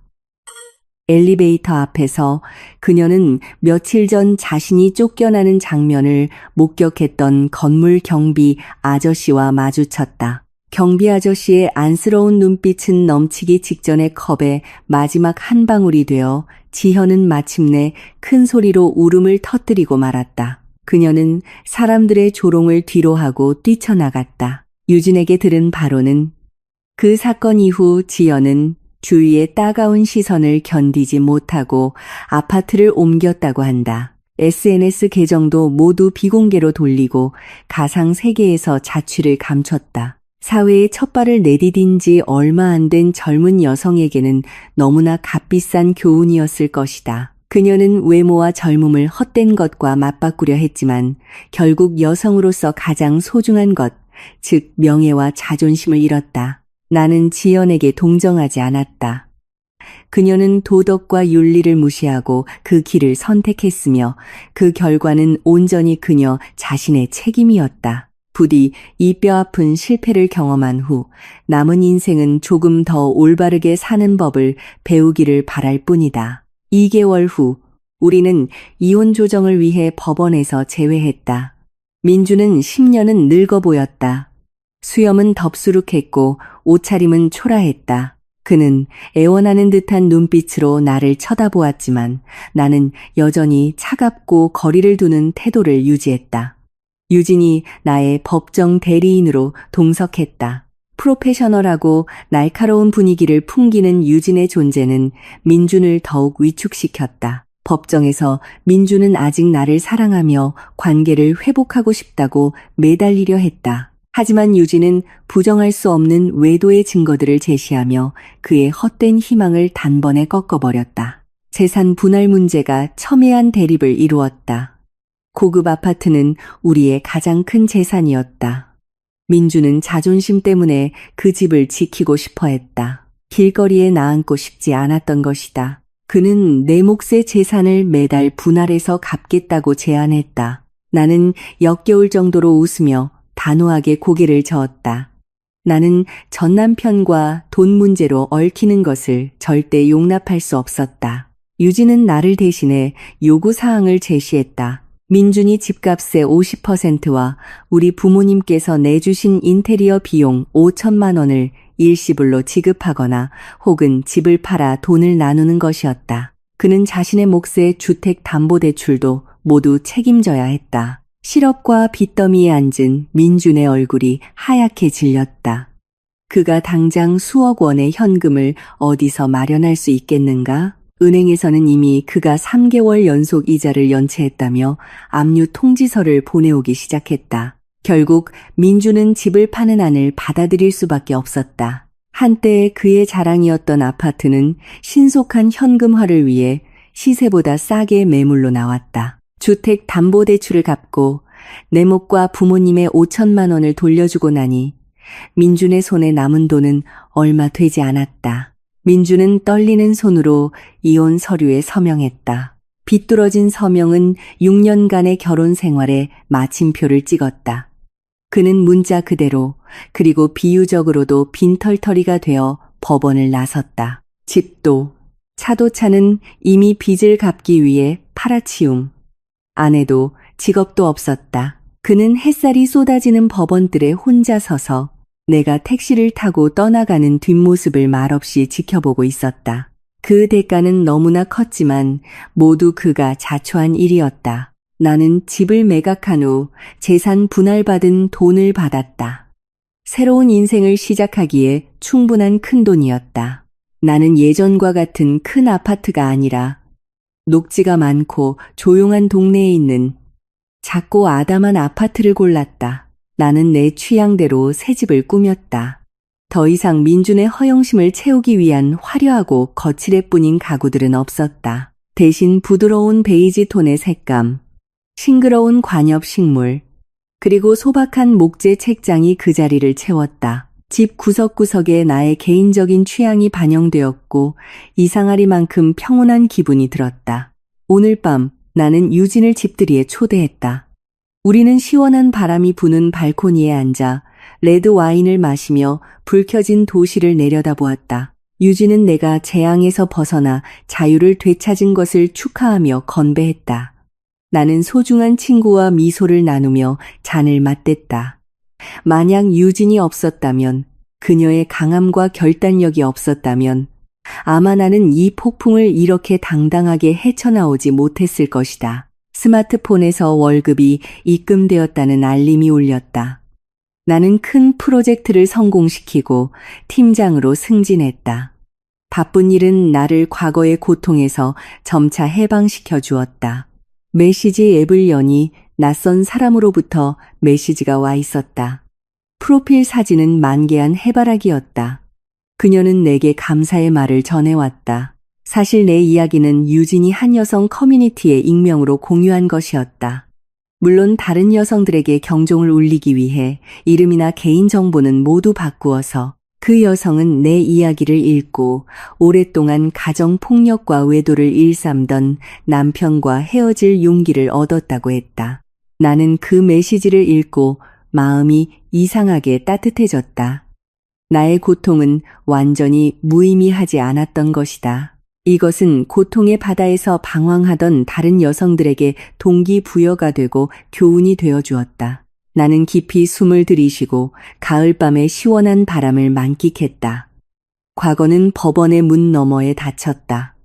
엘리베이터 앞에서 그녀는 며칠 전 자신이 쫓겨나는 장면을 목격했던 건물 경비 아저씨와 마주쳤다. 경비 아저씨의 안쓰러운 눈빛은 넘치기 직전의 컵에 마지막 한 방울이 되어 지현은 마침내 큰 소리로 울음을 터뜨리고 말았다. 그녀는 사람들의 조롱을 뒤로하고 뛰쳐나갔다. 유진에게 들은 바로는 그 사건 이후 지연은 주위의 따가운 시선을 견디지 못하고 아파트를 옮겼다고 한다. SNS 계정도 모두 비공개로 돌리고 가상 세계에서 자취를 감췄다. 사회에 첫 발을 내디딘 지 얼마 안 된 젊은 여성에게는 너무나 값비싼 교훈이었을 것이다. 그녀는 외모와 젊음을 헛된 것과 맞바꾸려 했지만 결국 여성으로서 가장 소중한 것, 즉 명예와 자존심을 잃었다. 나는 지연에게 동정하지 않았다. 그녀는 도덕과 윤리를 무시하고 그 길을 선택했으며 그 결과는 온전히 그녀 자신의 책임이었다. 부디 이 뼈아픈 실패를 경험한 후 남은 인생은 조금 더 올바르게 사는 법을 배우기를 바랄 뿐이다. 2개월 후 우리는 이혼 조정을 위해 법원에서 재회했다. 민주는 10년은 늙어 보였다. 수염은 덥수룩했고 옷차림은 초라했다. 그는 애원하는 듯한 눈빛으로 나를 쳐다보았지만 나는 여전히 차갑고 거리를 두는 태도를 유지했다. 유진이 나의 법정 대리인으로 동석했다. 프로페셔널하고 날카로운 분위기를 풍기는 유진의 존재는 민준을 더욱 위축시켰다. 법정에서 민준은 아직 나를 사랑하며 관계를 회복하고 싶다고 매달리려 했다. 하지만 유진은 부정할 수 없는 외도의 증거들을 제시하며 그의 헛된 희망을 단번에 꺾어버렸다. 재산 분할 문제가 첨예한 대립을 이루었다. 고급 아파트는 우리의 가장 큰 재산이었다. 민주는 자존심 때문에 그 집을 지키고 싶어 했다. 길거리에 나앉고 싶지 않았던 것이다. 그는 내 몫의 재산을 매달 분할해서 갚겠다고 제안했다. 나는 역겨울 정도로 웃으며 단호하게 고개를 저었다. 나는 전 남편과 돈 문제로 얽히는 것을 절대 용납할 수 없었다. 유진은 나를 대신해 요구사항을 제시했다. 민준이 집값의 50%와 우리 부모님께서 내주신 인테리어 비용 5천만 원을 일시불로 지급하거나 혹은 집을 팔아 돈을 나누는 것이었다. 그는 자신의 몫의 주택담보대출도 모두 책임져야 했다. 실업과 빚더미에 앉은 민준의 얼굴이 하얗게 질렸다. 그가 당장 수억 원의 현금을 어디서 마련할 수 있겠는가? 은행에서는 이미 그가 3개월 연속 이자를 연체했다며 압류 통지서를 보내오기 시작했다. 결국 민주는 집을 파는 안을 받아들일 수밖에 없었다. 한때 그의 자랑이었던 아파트는 신속한 현금화를 위해 시세보다 싸게 매물로 나왔다. 주택담보대출을 갚고 내 몫과 부모님의 5천만 원을 돌려주고 나니 민준의 손에 남은 돈은 얼마 되지 않았다. 민주는 떨리는 손으로 이혼 서류에 서명했다. 비뚤어진 서명은 6년간의 결혼 생활에 마침표를 찍었다. 그는 문자 그대로 그리고 비유적으로도 빈털터리가 되어 법원을 나섰다. 집도 차도 이미 빚을 갚기 위해 팔아치움. 아내도 직업도 없었다. 그는 햇살이 쏟아지는 법원들에 혼자 서서 내가 택시를 타고 떠나가는 뒷모습을 말없이 지켜보고 있었다. 그 대가는 너무나 컸지만 모두 그가 자초한 일이었다. 나는 집을 매각한 후 재산 분할받은 돈을 받았다. 새로운 인생을 시작하기에 충분한 큰돈이었다. 나는 예전과 같은 큰 아파트가 아니라 녹지가 많고 조용한 동네에 있는 작고 아담한 아파트를 골랐다. 나는 내 취향대로 새 집을 꾸몄다. 더 이상 민준의 허영심을 채우기 위한 화려하고 거칠애 뿐인 가구들은 없었다. 대신 부드러운 베이지 톤의 색감, 싱그러운 관엽 식물, 그리고 소박한 목재 책장이 그 자리를 채웠다. 집 구석구석에 나의 개인적인 취향이 반영되었고 이상하리만큼 평온한 기분이 들었다. 오늘 밤 나는 유진을 집들이에 초대했다. 우리는 시원한 바람이 부는 발코니에 앉아 레드 와인을 마시며 불 켜진 도시를 내려다보았다. 유진은 내가 재앙에서 벗어나 자유를 되찾은 것을 축하하며 건배했다. 나는 소중한 친구와 미소를 나누며 잔을 맞댔다. 만약 유진이 없었다면, 그녀의 강함과 결단력이 없었다면 아마 나는 이 폭풍을 이렇게 당당하게 헤쳐나오지 못했을 것이다. 스마트폰에서 월급이 입금되었다는 알림이 울렸다. 나는 큰 프로젝트를 성공시키고 팀장으로 승진했다. 바쁜 일은 나를 과거의 고통에서 점차 해방시켜 주었다. 메시지 앱을 여니 낯선 사람으로부터 메시지가 와 있었다. 프로필 사진은 만개한 해바라기였다. 그녀는 내게 감사의 말을 전해왔다. 사실 내 이야기는 유진이 한 여성 커뮤니티에 익명으로 공유한 것이었다. 물론 다른 여성들에게 경종을 울리기 위해 이름이나 개인정보는 모두 바꾸어서 그 여성은 내 이야기를 읽고 오랫동안 가정폭력과 외도를 일삼던 남편과 헤어질 용기를 얻었다고 했다. 나는 그 메시지를 읽고 마음이 이상하게 따뜻해졌다. 나의 고통은 완전히 무의미하지 않았던 것이다. 이것은 고통의 바다에서 방황하던 다른 여성들에게 동기부여가 되고 교훈이 되어 주었다. 나는 깊이 숨을 들이쉬고 가을밤의 시원한 바람을 만끽했다. 과거는 법원의 문 너머에 닫혔다.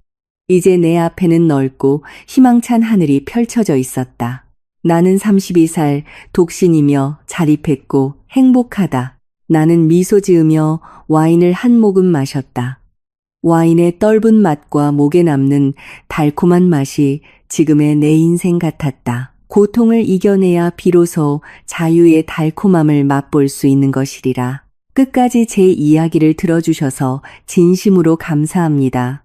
이제 내 앞에는 넓고 희망찬 하늘이 펼쳐져 있었다. 나는 32살 독신이며 자립했고 행복하다. 나는 미소 지으며 와인을 한 모금 마셨다. 와인의 떫은 맛과 목에 남는 달콤한 맛이 지금의 내 인생 같았다. 고통을 이겨내야 비로소 자유의 달콤함을 맛볼 수 있는 것이리라. 끝까지 제 이야기를 들어주셔서 진심으로 감사합니다.